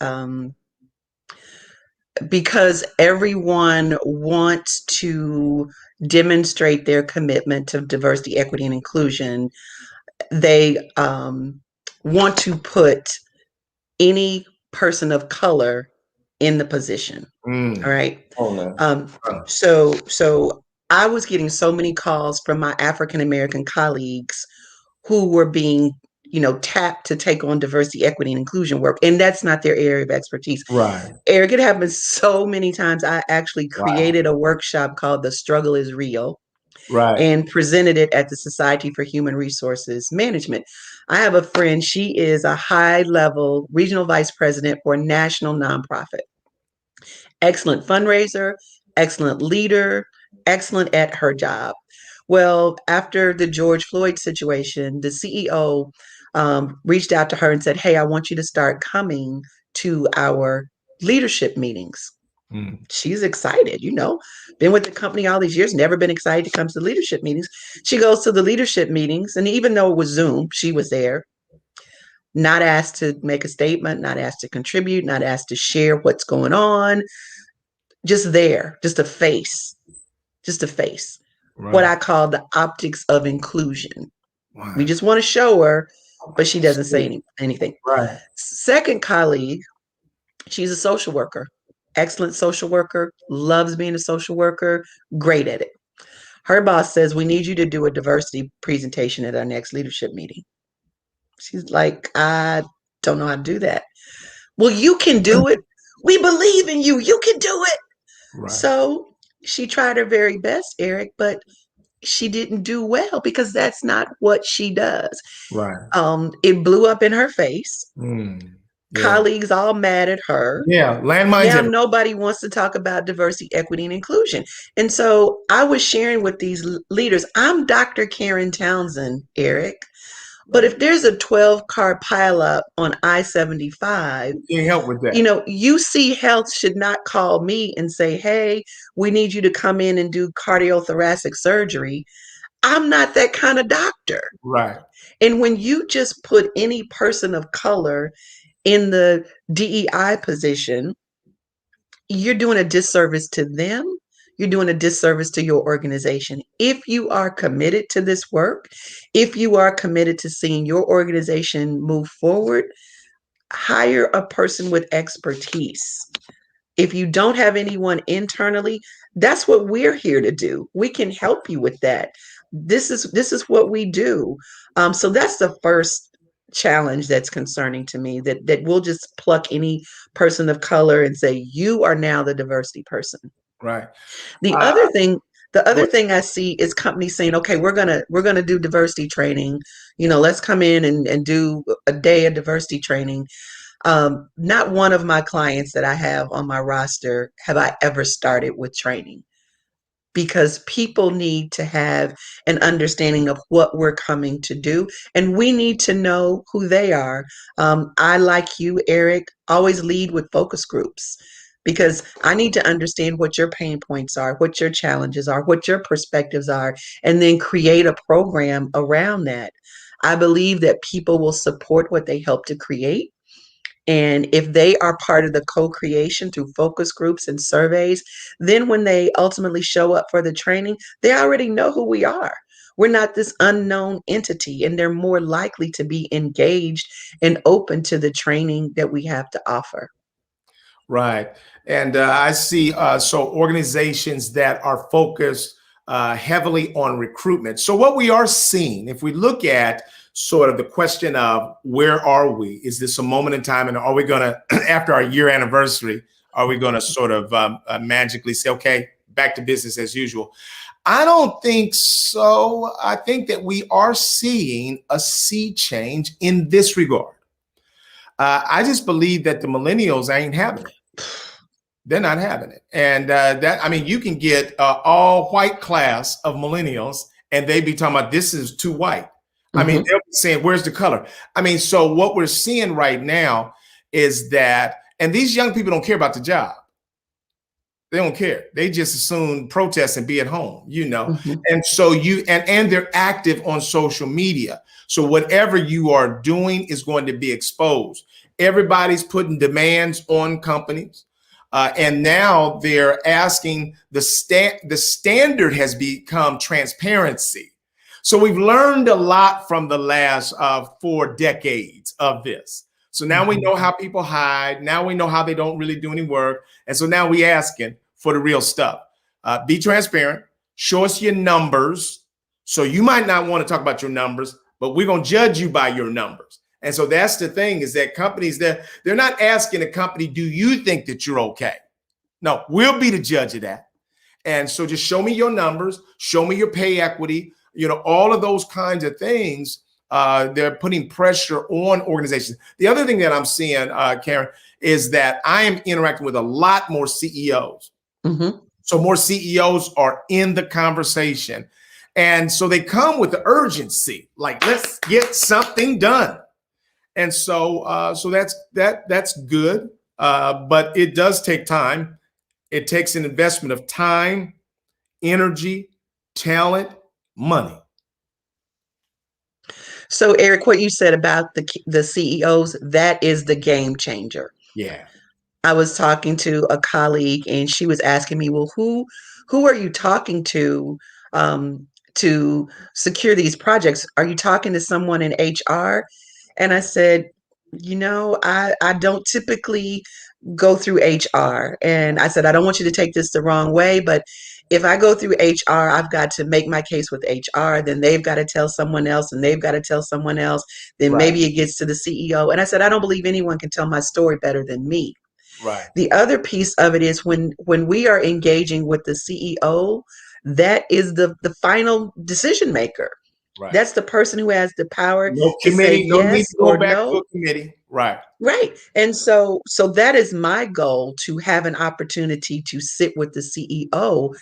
Because everyone wants to demonstrate their commitment to diversity, equity, and inclusion, they want to put any person of color in the position. All right. Oh, no. So I was getting so many calls from my African American colleagues who were being tapped to take on diversity, equity, and inclusion work. And that's not their area of expertise. Right. Eric, it happens so many times. I actually created a workshop called The Struggle is Real. Right. And presented it at the Society for Human Resources Management. I have a friend, she is a high-level regional vice president for a national nonprofit. Excellent fundraiser, excellent leader, excellent at her job. Well, after the George Floyd situation, the CEO reached out to her and said, hey, I want you to start coming to our leadership meetings. She's excited, been with the company all these years, never been excited to come to the leadership meetings. She goes to the leadership meetings, and even though it was Zoom, she was there, not asked to make a statement, not asked to contribute, not asked to share what's going on, just there, just a face. Right. What I call the optics of inclusion. Wow. We just want to show her, but she doesn't say anything. Right. Second colleague, she's a social worker. Excellent social worker, loves being a social worker, great at it. Her boss says, we need you to do a diversity presentation at our next leadership meeting. She's like, I don't know how to do that. Well, you can do it. We believe in you. You can do it. Right. So she tried her very best, Eric, but she didn't do well because that's not what she does. Right. It blew up in her face. Yeah. colleagues all mad at her. Yeah. Landmines Now everywhere. nobody wants to talk about diversity, equity, and inclusion. And so I was sharing with these leaders, I'm Dr. Karen Townsend, Eric. But Right. if there's a 12-car pileup on I-75, You can't help with you that. know, UC Health should not call me and say, hey, we need you to come in and do cardiothoracic surgery. I'm not that kind of doctor. Right. And when you just put any person of color in the DEI position, you're doing a disservice to them. You're doing a disservice to your organization. If you are committed to this work, if you are committed to seeing your organization move forward, hire a person with expertise. If you don't have anyone internally, that's what we're here to do. We can help you with that. This is what we do. So that's the first challenge that's concerning to me, that we'll just pluck any person of color and say you are now the diversity person. Right. The Uh, other thing the go other ahead. thing I see is companies saying, okay, we're gonna do diversity training. You know, let's come in and do a day of diversity training. Not one of my clients that I have on my roster have I ever started with training, because people need to have an understanding of what we're coming to do, and we need to know who they are. I, like you, Eric, always lead with focus groups because I need to understand what your pain points are, what your challenges are, what your perspectives are, and then create a program around that. I believe that people will support what they help to create, and if they are part of the co-creation through focus groups and surveys, then when they ultimately show up for the training, they already know who we are. We're not this unknown entity, and they're more likely to be engaged and open to the training that we have to offer. Right. And I see so organizations that are focused heavily on recruitment. So what we are seeing, if we look at sort of the question of where are we? Is this a moment in time? And are we going to, after our year anniversary, are we going to sort of magically say, okay, back to business as usual? I don't think so. I think that we are seeing a sea change in this regard. I just believe that the millennials ain't having it. They're not having it. And that, I mean, you can get all white class of millennials and they be talking about this is too white. I mean, Mhm. they'll be saying, where's the color? I mean, so what we're seeing right now is that, and these young people don't care about the job. They don't care. They just as soon protest and be at home, you know. Mhm. And so and they're active on social media. So whatever you are doing is going to be exposed. Everybody's putting demands on companies. And now they're asking the standard has become transparency. So we've learned a lot from the last 4 decades of this. So now we Mhm. know how people hide. Now we know how they don't really do any work. And so now we asking for the real stuff. Be transparent. Show us your numbers. So you might not want to talk about your numbers, but we're going to judge you by your numbers. And so that's the thing, is that companies, they're not asking a company, do you think that you're okay? No, we'll be the judge of that. And so just show me your numbers, show me your pay equity, you know, all of those kinds of things. They're putting pressure on organizations. The other thing that I'm seeing, Karen, is that I am interacting with a lot more CEOs. Mhm. So more CEOs are in the conversation. And so they come with the urgency, like, let's get something done. And so that's good. But it does take time. It takes an investment of time, energy, talent, money. So, Eric, what you said about the CEOs, that is the game changer. Yeah. I was talking to a colleague and she was asking me, well, who are you talking to secure these projects? Are you talking to someone in HR? And I said, I don't typically go through HR. And I said, I don't want you to take this the wrong way, but if I go through HR, I've got to make my case with HR. Then they've got to tell someone else, and they've got to tell someone else. Then Right. maybe it gets to the CEO. And I said, I don't believe anyone can tell my story better than me. Right. The other piece of it is when we are engaging with the CEO, that is the final decision maker. Right. That's the person who has the power No to say committee, no need yes to or go back to no. a committee. Right. Right. And so that is my goal, to have an opportunity to sit with the CEO.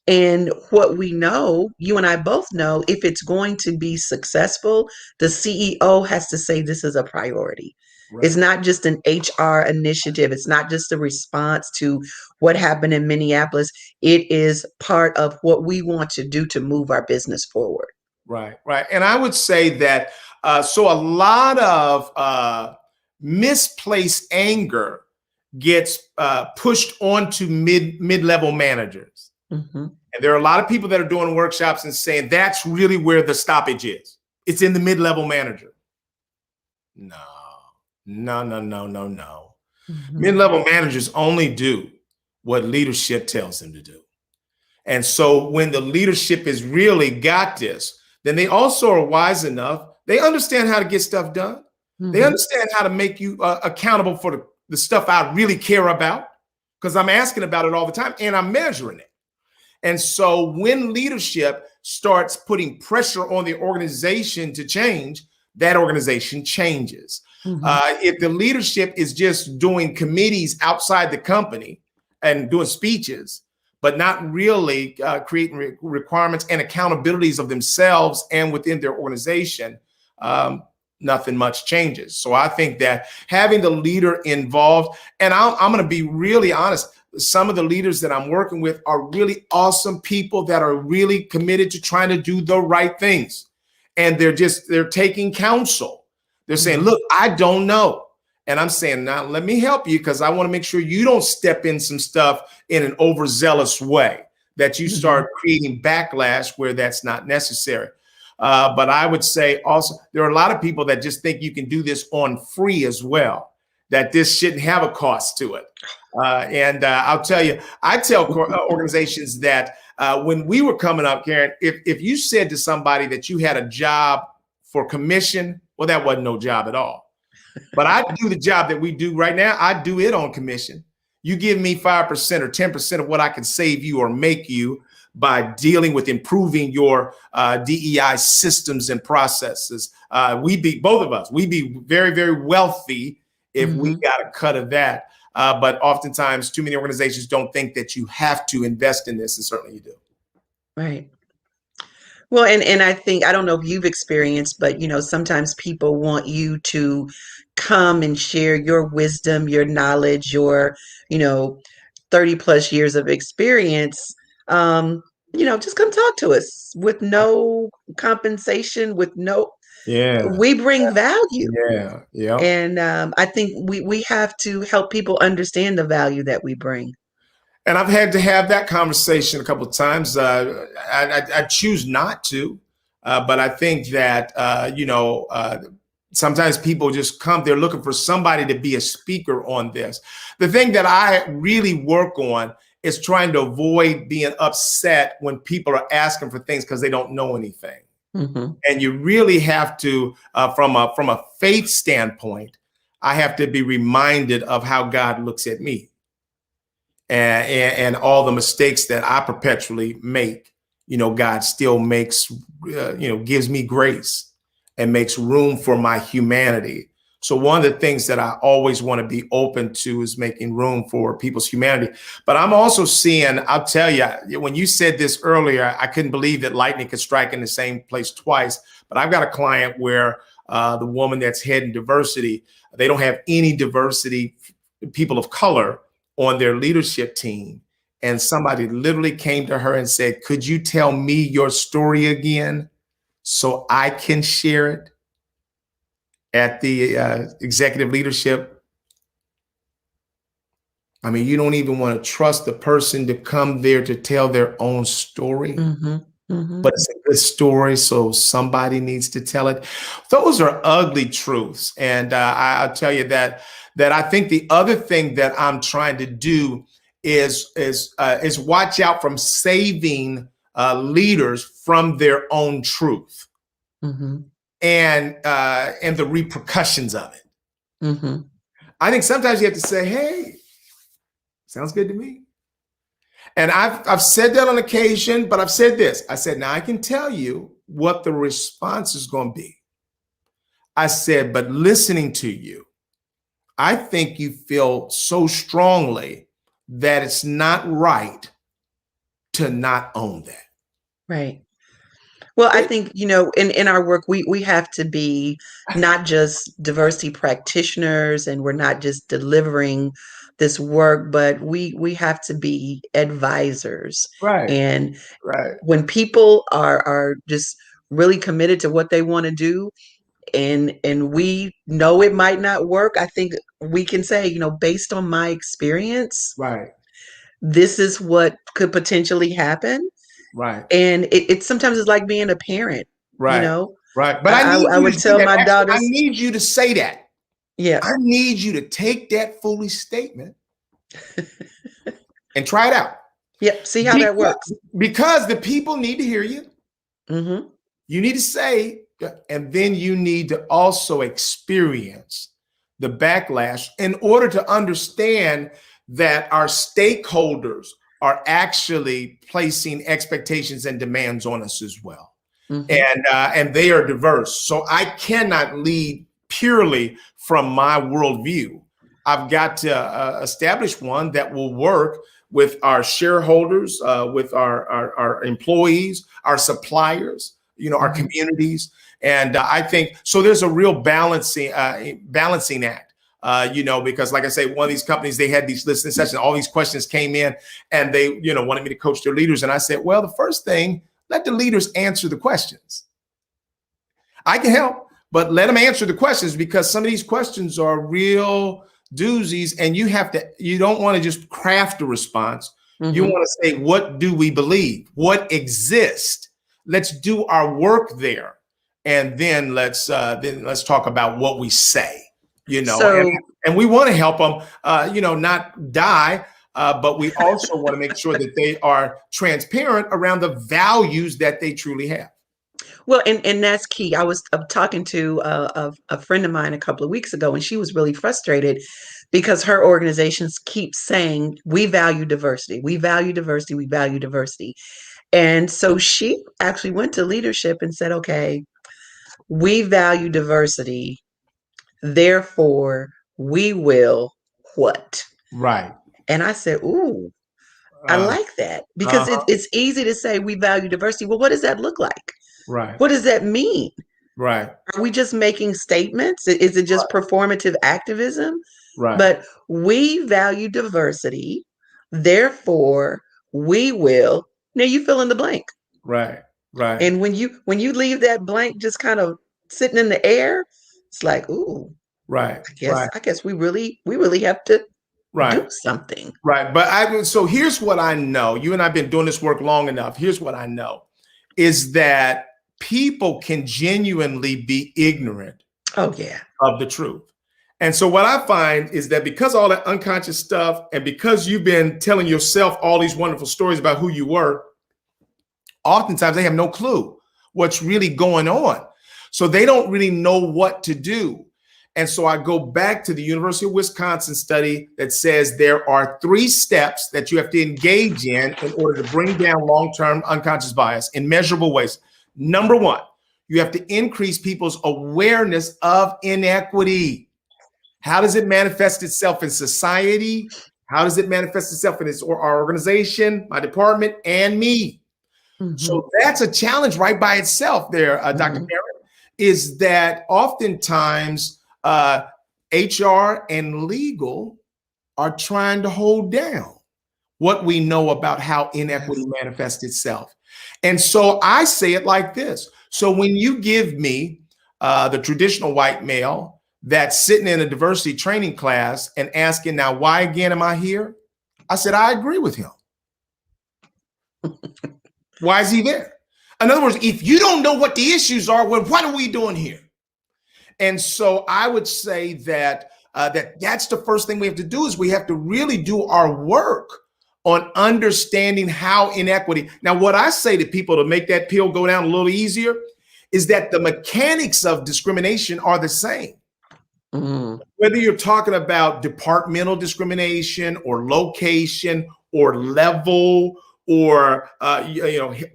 And what we know, you and I both know, if it's going to be successful, the CEO has to say this is a priority. It's Right. not just an HR initiative. It's not just a response to what happened in Minneapolis. It is part of what we want to do to move our business forward. Right. Right. And I would say that so a lot of misplaced anger gets pushed onto mid-level managers. Mhm. And there are a lot of people that are doing workshops and saying that's really where the stoppage is. It's in the mid-level manager. No, no, no, no, no, no. Mhm. Mid-level managers only do what leadership tells them to do. And so when the leadership has really got this, then they also are wise enough. They understand how to get stuff done. They Mhm. understand how to make you accountable for the stuff I really care about, because I'm asking about it all the time and I'm measuring it. And so when leadership starts putting pressure on the organization to change, that organization changes. Mhm. If the leadership is just doing committees outside the company and doing speeches, but not really creating requirements and accountabilities of themselves and within their organization, nothing much changes. So I think that having the leader involved, and I'm going to be really honest, some of the leaders that I'm working with are really awesome people that are really committed to trying to do the right things. And they're taking counsel. They're saying, Mhm. look, I don't know. And I'm saying, now let me help you, because I want to make sure you don't step in some stuff in an overzealous way, that you Mhm. start creating backlash where that's not necessary. But I would say also, there are a lot of people that just think you can do this on free as well, that this shouldn't have a cost to it. And I'll tell you, I tell organizations that when we were coming up, Karen, if you said to somebody that you had a job for commission, well, that wasn't no job at all. But I do the job that we do right now. I do it on commission. You give me 5% or 10% of what I can save you or make you by dealing with improving your DEI systems and processes. We'd be, both of us, we'd be very, very wealthy if we Mhm. got a cut of that. But oftentimes, too many organizations don't think that you have to invest in this, and certainly you do. Right. Well, and I think, I don't know if you've experienced, but sometimes people want you to come and share your wisdom, your knowledge, your, you know, 30 plus years of experience. Um, just come talk to us with no compensation, with no, Yeah, we bring value. yeah, yeah. And I think we have to help people understand the value that we bring. And I've had to have that conversation a couple of times. I choose not to, but I think that sometimes people just come. They're looking for somebody to be a speaker on this. The thing that I really work on is trying to avoid being upset when people are asking for things because they don't know anything. Hmm. And you really have to, from a faith standpoint, I have to be reminded of how God looks at me, and all the mistakes that I perpetually make. God still makes, gives me grace and makes room for my humanity. So one of the things that I always want to be open to is making room for people's humanity. But I'm also seeing, I'll tell you, when you said this earlier, I couldn't believe that lightning could strike in the same place twice. But I've got a client where the woman that's heading diversity, they don't have any diversity, people of color on their leadership team. And somebody literally came to her and said, could you tell me your story again so I can share it at the executive leadership? I mean, you don't even want to trust the person to come there to tell their own story, Hmm. Hmm. but it's a good story, so somebody needs to tell it. Those are ugly truths. And I'll tell you that I think the other thing that I'm trying to do is watch out from saving leaders from their own truth Hmm. and the repercussions of it. Hmm. I think sometimes you have to say, "Hey, sounds good to me." And I've said that on occasion, but I've said this. I said, "Now I can tell you what the response is going to be. I said, but listening to you, I think you feel so strongly that it's not right to not own that. Right. Well, I think, in our work, we have to be not just diversity practitioners, and we're not just delivering this work, but we have to be advisors. Right, And right, when people are just really committed to what they want to do, and we know it might not work, I think we can say, based on my experience, right, this is what could potentially happen. right, And it sometimes it's like being a parent, you right, know. right. But I need I you to would do tell that. my Actually, I daughters, need you to say that. yeah, I need you to take that foolish statement and try it out. yep, see how that Because, works. because the people need to hear you. Hmm. You need to say, and then you need to also experience the backlash in order to understand that our stakeholders are actually placing expectations and demands on us as well. Hmm. And they are diverse. So I cannot lead purely from my worldview. I've got to establish one that will work with our shareholders, with our employees, our suppliers, our Hmm. communities. And I think so. There's a real balancing act. Because like I say, one of these companies, they had these listening sessions, all these questions came in, and they, wanted me to coach their leaders. And I said, well, the first thing, let the leaders answer the questions. I can help, but let them answer the questions, because some of these questions are real doozies, and you don't want to just craft a response. You Hmm. want to say, what do we believe? What exists? Let's do our work there. And then let's talk about what we say, So, and we want to help them, not die. But we also want to make sure that they are transparent around the values that they truly have. well, and that's key. I was talking to a friend of mine a couple of weeks ago, and she was really frustrated because her organizations keep saying, we value diversity, we value diversity, we value diversity. And so she actually went to leadership and said, okay, we value diversity, therefore we will what? Right. And I said, ooh, I Uh, like that, because uh-huh. it's easy to say we value diversity. Well, what does that look like? Right. What does that mean? Right. Are we just making statements? Is it just performative activism? Right. But we value diversity, therefore we will. Now you fill in the blank. Right. Right. And when you leave that blank just kind of sitting in the air, it's like, ooh, Right. I guess Right. I guess we really have to do Right. something. Right. So here's what I know. You and I've been doing this work long enough. Here's what I know is that people can genuinely be ignorant Oh yeah. of the truth. And so what I find is that because all that unconscious stuff, and because you've been telling yourself all these wonderful stories about who you were, oftentimes they have no clue what's really going on. So they don't really know what to do. And so I go back to the University of Wisconsin study that says there are 3 steps that you have to engage in order to bring down long-term unconscious bias in measurable ways. Number 1, you have to increase people's awareness of inequity. How does it manifest itself in society? How does it manifest itself in our organization, my department, and me? Hmm. So that's a challenge right by itself there, Dr. Hmm. Karen, is that oftentimes HR and legal are trying to hold down what we know about how inequity Yes. manifests itself. And so I say it like this. So when you give me the traditional white male that's sitting in a diversity training class and asking, now, why again am I here? I said, I agree with him. Why is he there? In other words, if you don't know what the issues are, well, what are we doing here? And so I would say that that's the first thing we have to do is we have to really do our work on understanding how inequity. Now, what I say to people to make that pill go down a little easier is that the mechanics of discrimination are the same. Mm. Whether you're talking about departmental discrimination or location or level or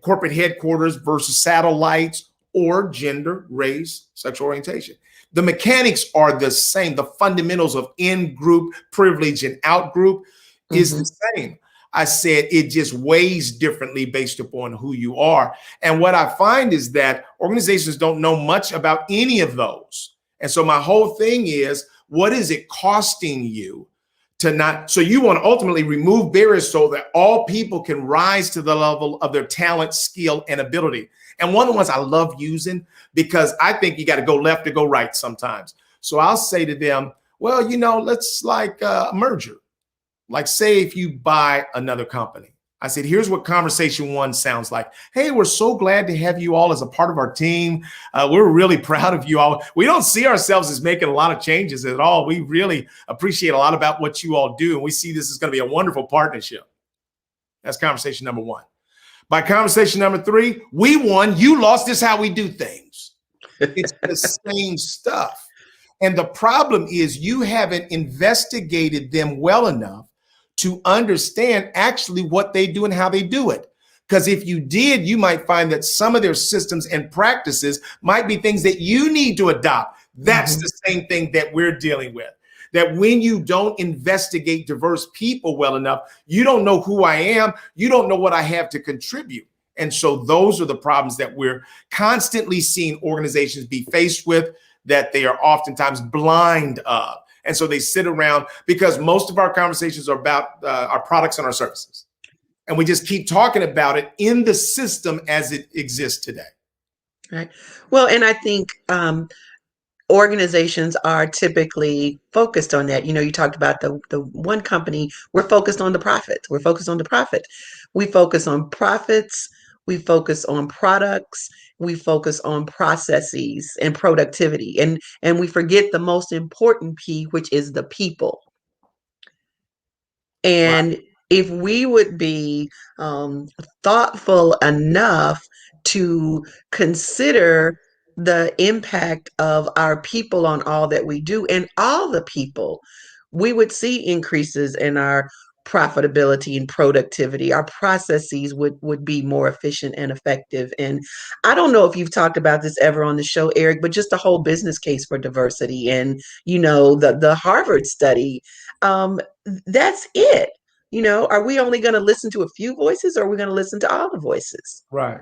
corporate headquarters versus satellites, or gender, race, sexual orientation. The mechanics are the same. The fundamentals of in-group privilege and out-group is the same. I said it just weighs differently based upon who you are. And what I find is that organizations don't know much about any of those. And so my whole thing is, what is it costing you to not? So you want to ultimately remove barriers so that all people can rise to the level of their talent, skill, and ability. And one of the ones I love using, because I think you got to go left to go right sometimes. So I'll say to them, well, let's like a merger. Like, say if you buy another company. I said, here's what conversation one sounds like. Hey, we're so glad to have you all as a part of our team. We're really proud of you all. We don't see ourselves as making a lot of changes at all. We really appreciate a lot about what you all do. And we see this is going to be a wonderful partnership. That's conversation number one. By conversation number three, we won, you lost. This is how we do things. It's the same stuff. And the problem is you haven't investigated them well enough to understand actually what they do and how they do it. Because if you did, you might find that some of their systems and practices might be things that you need to adopt. That's the same thing that we're dealing with. That when you don't investigate diverse people well enough, you don't know who I am. You don't know what I have to contribute. And so those are the problems that we're constantly seeing organizations be faced with, that they are oftentimes blind of. And so they sit around, because most of our conversations are about our products and our services. And we just keep talking about it in the system as it exists today. Right. Well, and I think organizations are typically focused on that. You talked about the one company, we're focused on the profits. We're focused on the profit. We focus on profits. We focus on products. We focus on processes and productivity. And we forget the most important P, which is the people. And Right. if we would be thoughtful enough to consider the impact of our people on all that we do and all the people, we would see increases in our profitability and productivity. Our processes would be more efficient and effective. And I don't know if you've talked about this ever on the show, Eric, but just the whole business case for diversity and, the Harvard study, that's it. Are we only going to listen to a few voices, or are we going to listen to all the voices? Right.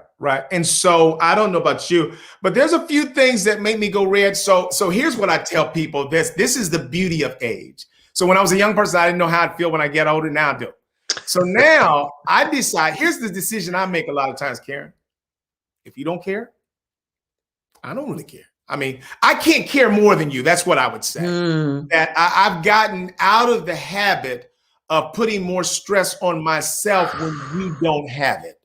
And so I don't know about you, but there's a few things that make me go red. So here's what I tell people. This is the beauty of age. So when I was a young person, I didn't know how I'd feel when I get older. Now I do. So now I decide, here's the decision I make a lot of times, Karen. If you don't care, I don't really care. I mean, I can't care more than you. That's what I would say. That I've gotten out of the habit of putting more stress on myself when you don't have it.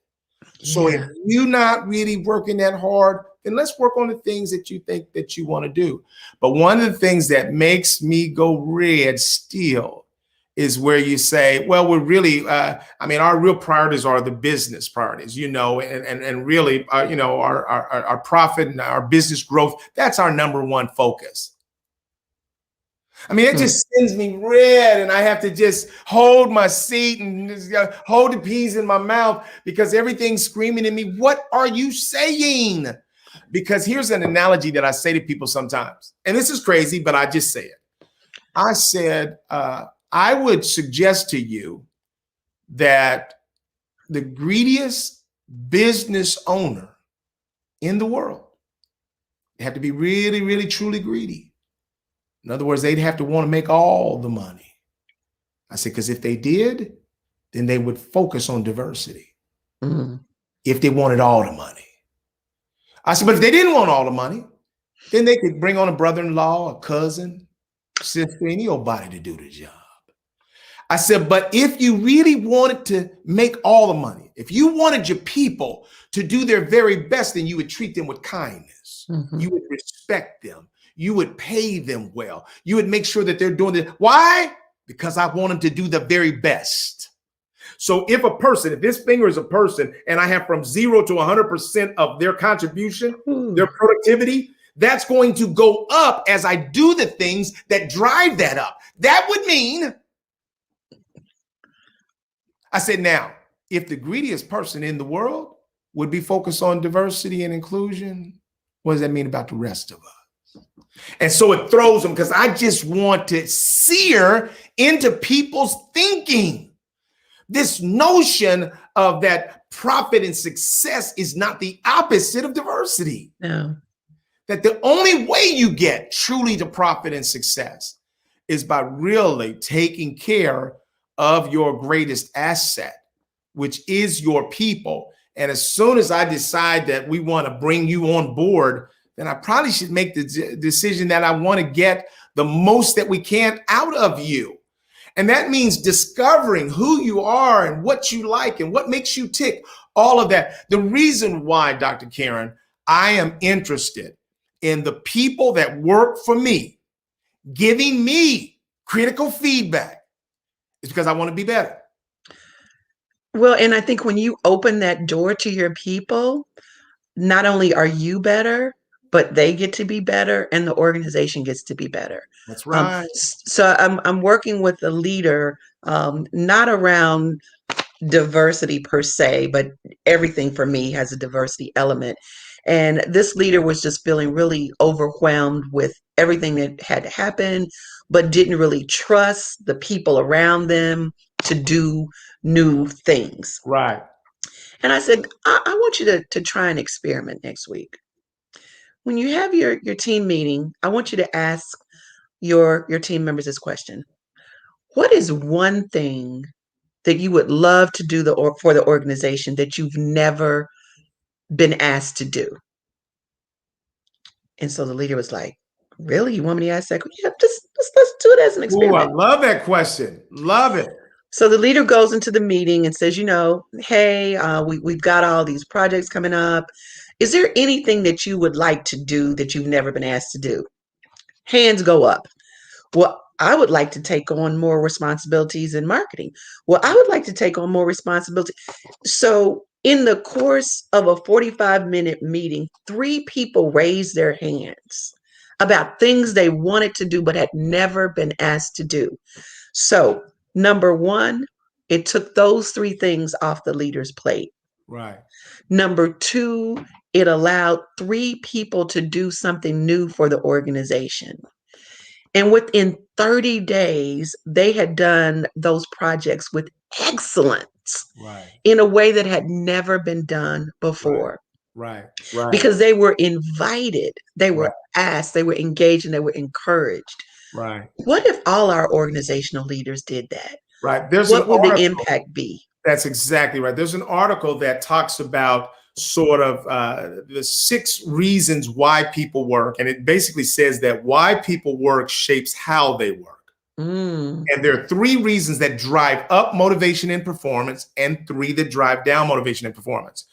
So if you're not really working that hard, then let's work on the things that you think that you want to do. But one of the things that makes me go red still is where you say, well, we're really, our real priorities are the business priorities, and really, our profit and our business growth, that's our number one focus. I mean, it just sends me red, and I have to just hold my seat and just hold the peas in my mouth, because everything's screaming at me. What are you saying? Because here's an analogy that I say to people sometimes, and this is crazy, but I just say it. I said, I would suggest to you that the greediest business owner in the world, they have to be really, really, truly greedy. In other words, they'd have to want to make all the money. I said, because if they did, then they would focus on diversity. If they wanted all the money. I said, but if they didn't want all the money, then they could bring on a brother-in-law, a cousin, sister, anybody to do the job. I said, but if you really wanted to make all the money, if you wanted your people to do their very best, then you would treat them with kindness. You would respect them. You would pay them well. You would make sure that they're doing it. Why? Because I want them to do the very best. So if this finger is a person, and I have from 0 to 100% of their contribution, their productivity, that's going to go up as I do the things that drive that up. That would mean, I said, now, if the greediest person in the world would be focused on diversity and inclusion, what does that mean about the rest of us? And so it throws them, because I just want to sear into people's thinking this notion of that profit and success is not the opposite of diversity. No. That the only way you get truly to profit and success is by really taking care of your greatest asset, which is your people. And as soon as I decide that we want to bring you on board, then I probably should make the decision that I want to get the most that we can out of you. And that means discovering who you are and what you like and what makes you tick, all of that. The reason why, Dr. Karen, I am interested in the people that work for me, giving me critical feedback, is because I want to be better. Well, and I think when you open that door to your people, not only are you better, but they get to be better and the organization gets to be better. That's right. So I'm working with a leader, not around diversity per se, but everything for me has a diversity element. And this leader was just feeling really overwhelmed with everything that had to happen, but didn't really trust the people around them to do new things. Right. And I said, I want you to try an experiment next week. When you have your team meeting, I want you to ask your team members this question. What is one thing that you would love to do for the organization that you've never been asked to do? And so the leader was like, really? You want me to ask that? Yeah, just let's do it as an Ooh, experiment. I love that question. Love it. So the leader goes into the meeting and says, hey, we've got all these projects coming up. Is there anything that you would like to do that you've never been asked to do? Hands go up. Well, I would like to take on more responsibilities in marketing. Well, I would like to take on more responsibility. So in the course of a 45-minute meeting, 3 people raised their hands about things they wanted to do but had never been asked to do. So number 1, it took those 3 things off the leader's plate. Right. Number 2, it allowed 3 people to do something new for the organization. And within 30 days, they had done those projects with excellence, Right. in a way that had never been done before. Right. Right. Because they were invited, they were Right. asked, they were engaged, and they were encouraged. Right. What if all our organizational leaders did that? Right. There's what an would article, the impact be? That's exactly right. There's an article that talks about sort of the 6 reasons why people work. And it basically says that why people work shapes how they work. And there are 3 reasons that drive up motivation and performance, and 3 that drive down motivation and performance.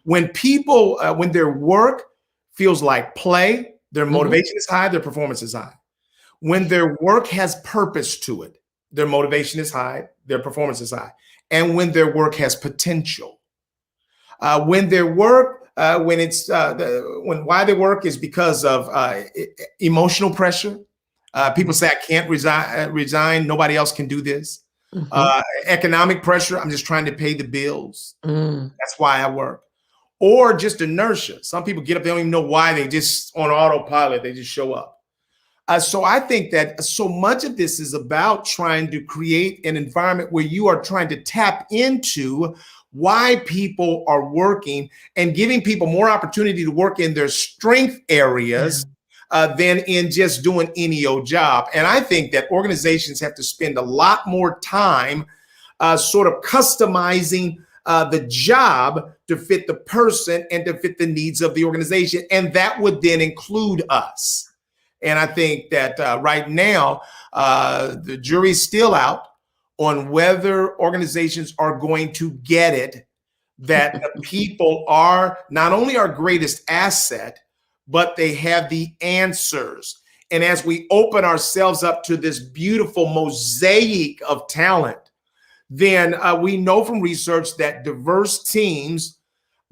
When people, when their work feels like play, their motivation is high, their performance is high. When their work has purpose to it, their motivation is high, their performance is high. And when their work has potential. When their work, when why they work is because of emotional pressure. People say, I can't resign. Nobody else can do this. Economic pressure. I'm just trying to pay the bills. That's why I work. Or just inertia. Some people get up, they don't even know why, they just on autopilot, they just show up. So I think that so much of this is about trying to create an environment where you are trying to tap into why people are working and giving people more opportunity to work in their strength areas than in just doing any old job. And I think that organizations have to spend a lot more time sort of customizing the job to fit the person and to fit the needs of the organization. And that would then include us. And I think that right now, the jury's still out on whether organizations are going to get it, that the people are not only our greatest asset, but they have the answers. And as we open ourselves up to this beautiful mosaic of talent, then we know from research that diverse teams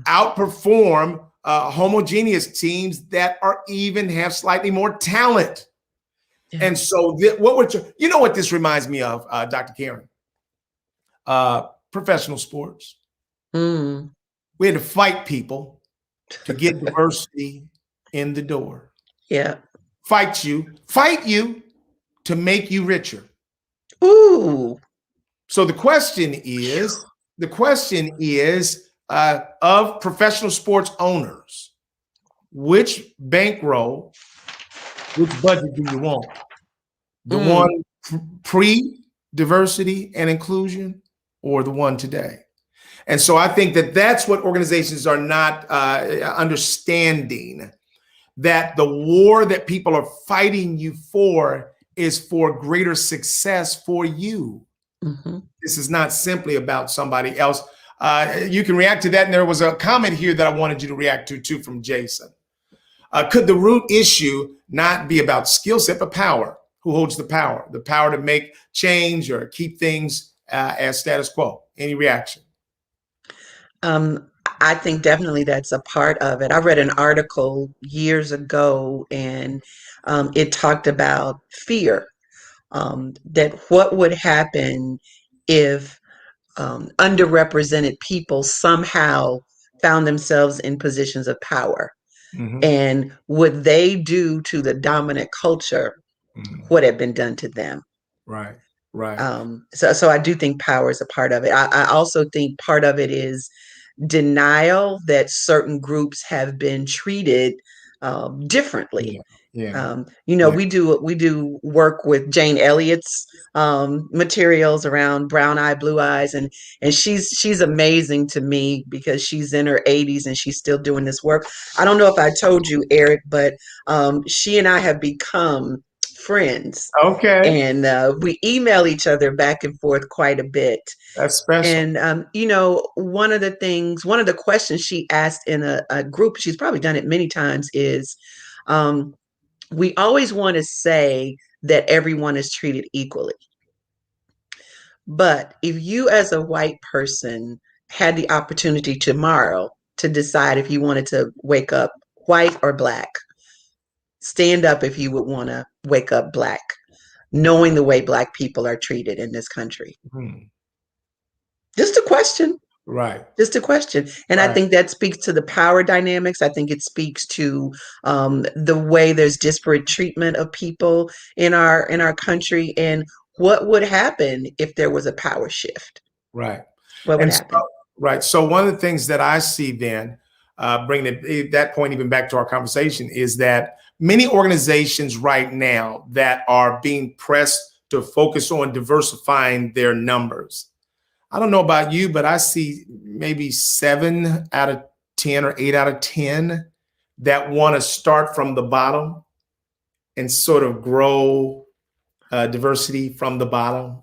outperform homogeneous teams that are even have slightly more talent. And so what this reminds me of, Dr. Karen? Professional sports. Mm. We had to fight people to get diversity in the door. Yeah. Fight you to make you richer. Ooh. So the question is of professional sports owners, which bankroll, which budget do you want? The Mm. one pre-diversity and inclusion, or the one today? And so I think that that's what organizations are not understanding, that the war that people are fighting you for is for greater success for you. Mm-hmm. This is not simply about somebody else. You can react to that. And there was a comment here that I wanted you to react to too from Jason. Could the root issue not be about skill set, but power? Who holds the power? The power to make change or keep things as status quo? Any reaction? I think definitely that's a part of it. I read an article years ago, and it talked about fear. That what would happen if underrepresented people somehow found themselves in positions of power, Mm-hmm. and would they do to the dominant culture Mm-hmm. what had been done to them? Right, right. So I do think power is a part of it. I also think part of it is denial that certain groups have been treated differently. Yeah, yeah, yeah. We do work with Jane Elliott's materials around brown eye, blue eyes, and she's amazing to me because she's in her 80s and she's still doing this work. I don't know if I told you, Eric, but she and I have become friends, Okay, and we email each other back and forth quite a bit. that's special. And one of the questions she asked in a group, she's probably done it many times, is um, we always want to say that everyone is treated equally. But if you, as a white person, had the opportunity tomorrow to decide if you wanted to wake up white or black, stand up if you would want to wake up black, knowing the way black people are treated in this country. Hmm. Just a question. Right, Just a question. And I right, think that speaks to the power dynamics. I think it speaks to the way there's disparate treatment of people in our country, and what would happen if there was a power shift. right. What would And so, happen? right. So one of the things that I see then, bringing that point even back to our conversation, is that many organizations right now that are being pressed to focus on diversifying their numbers. I don't know about you, but I see maybe 7 out of 10 or 8 out of 10 that want to start from the bottom and sort of grow diversity from the bottom.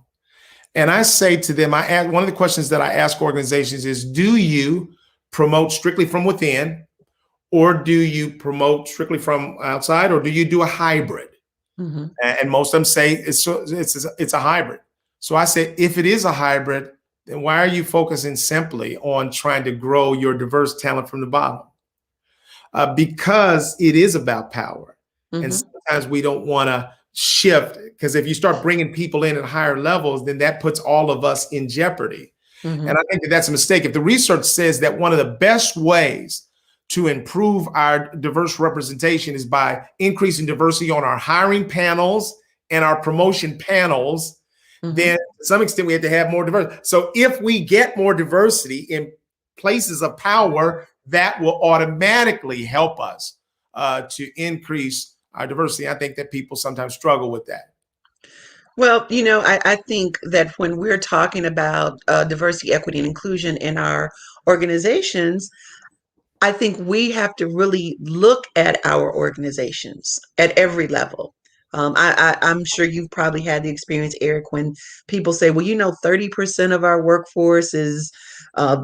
And I say to them, one of the questions that I ask organizations is, do you promote strictly from within, or do you promote strictly from outside, or do you do a hybrid? Hmm. And most of them say it's a hybrid. So I say, if it is a hybrid, then why are you focusing simply on trying to grow your diverse talent from the bottom? Because it is about power. And Hmm. sometimes we don't want to shift, because if you start bringing people in at higher levels, then that puts all of us in jeopardy. Hmm. And I think that that's a mistake. If the research says that one of the best ways to improve our diverse representation is by increasing diversity on our hiring panels and our promotion panels, Hmm. then to some extent we have to have more diversity. So if we get more diversity in places of power, that will automatically help us to increase our diversity. I think that people sometimes struggle with that. Well, I think that when we're talking about diversity, equity, and inclusion in our organizations, I think we have to really look at our organizations at every level. I'm sure you've probably had the experience, Eric, when people say, well, 30% of our workforce is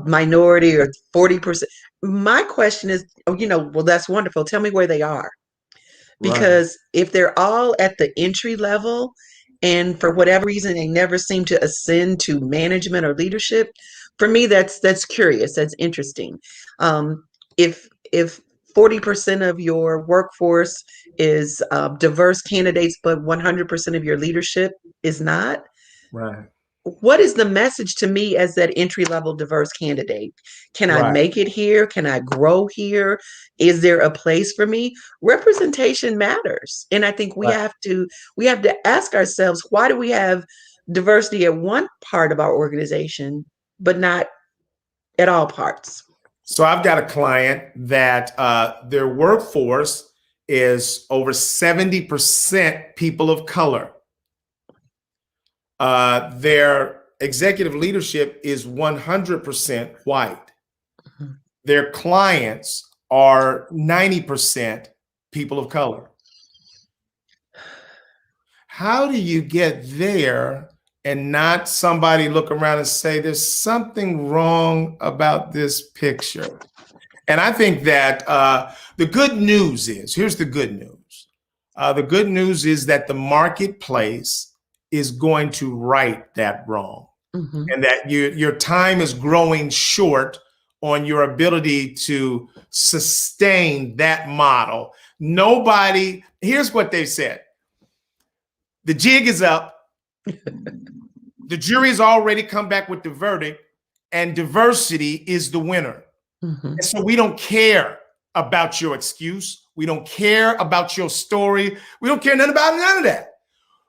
minority, or 40%. My question is, well, that's wonderful. Tell me where they are. Right, Because if they're all at the entry level, and for whatever reason they never seem to ascend to management or leadership, for me that's curious, that's interesting. If 40% of your workforce is diverse candidates, but 100% of your leadership is not, right. what is the message to me as that entry level diverse candidate? Can I Right. make it here? Can I grow here? Is there a place for me? Representation matters. And I think Right. we have to ask ourselves, why do we have diversity at one part of our organization, but not at all parts? So I've got a client that their workforce is over 70% people of color. Their executive leadership is 100% white. Mhm. Their clients are 90% people of color. How do you get there and not somebody look around and say, there's something wrong about this picture? And I think that the good news is, here's the good news. The good news is that the marketplace is going to right that wrong, Mhm. and that your time is growing short on your ability to sustain that model. Nobody, here's what they said. The jig is up. The jury's already come back with the verdict, and diversity is the winner. Mhm. And so we don't care about your excuse. We don't care about your story. We don't care nothing about none of that.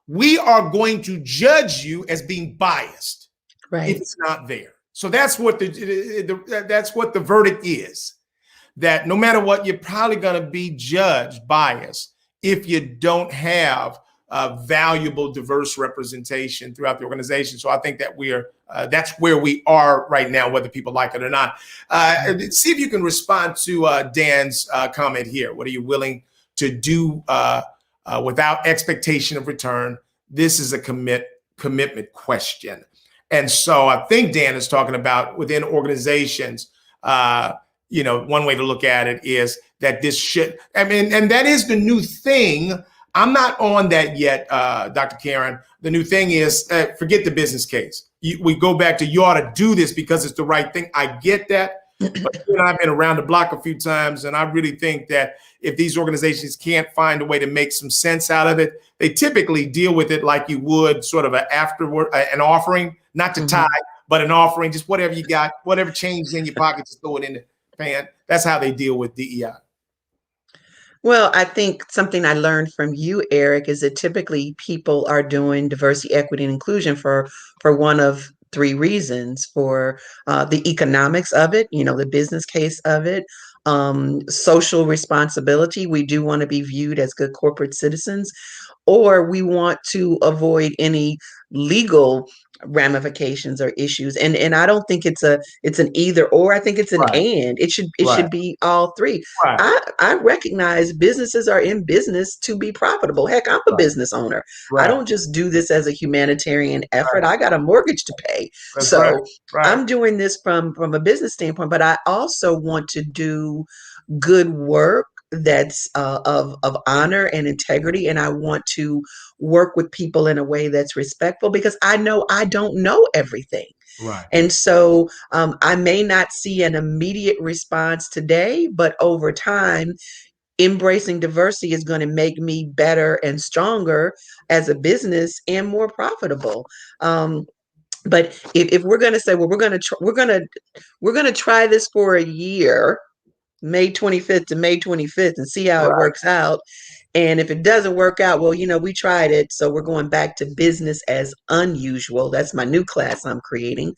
We are going to judge you as being biased if Right. it's not there. So that's what that's what the verdict is. That no matter what, you're probably going to be judged biased if you don't have valuable, diverse representation throughout the organization. So I think that that's where we are right now, whether people like it or not. See if you can respond to Dan's comment here. What are you willing to do without expectation of return? This is a commitment question. And so I think Dan is talking about within organizations. One way to look at it is that this should, I mean, and that is the new thing. I'm not on that yet, Dr. Karen. The new thing is forget the business case. We go back to you ought to do this because it's the right thing. I get that. But I've been around the block a few times, and I really think that if these organizations can't find a way to make some sense out of it, they typically deal with it like you would sort of an offering, not to tie, but an offering, just whatever you got, whatever change in your pocket, just throw it in the pan. That's how they deal with DEI. Well, I think something I learned from you, Eric, is that typically people are doing diversity, equity, and inclusion for one of three reasons: for the economics of it, the business case of it, social responsibility. We do want to be viewed as good corporate citizens, or we want to avoid any legal ramifications or issues. And I don't think it's an either or. I think it's an Right, and. It right, should be all three. right, I recognize businesses are in business to be profitable. Heck, I'm a right, business owner. I right, don't just do this as a humanitarian effort. right. I got a mortgage to pay. That's right, So right, I'm doing this from a business standpoint, but I also want to do good work that's of honor and integrity, and I want to work with people in a way that's respectful because I know I don't know everything. right, And so I may not see an immediate response today, but over time, embracing diversity is going to make me better and stronger as a business and more profitable. But if we're going to say, well, we're going to try this for a year, May 25th to May 25th, and see how it right, works out. And if it doesn't work out, well, we tried it. So we're going back to business as unusual. That's my new class I'm creating.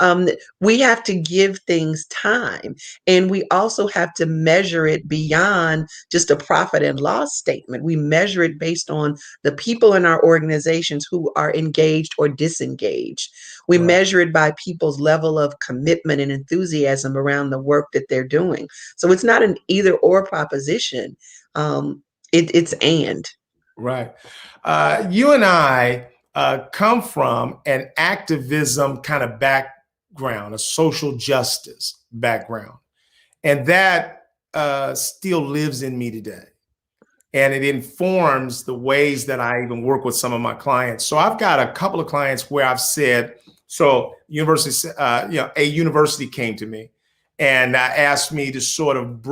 Um, we have to give things time. And we also have to measure it beyond just a profit and loss statement. We measure it based on the people in our organizations who are engaged or disengaged. We right. measure it by people's level of commitment and enthusiasm around the work that they're doing. So it's not an either or proposition. It's and. Right. You and I come from an activism kind of background, a social justice background. And that still lives in me today. And it informs the ways that I even work with some of my clients. So I've got a couple of clients where I've said, so a university came to me and asked me to sort of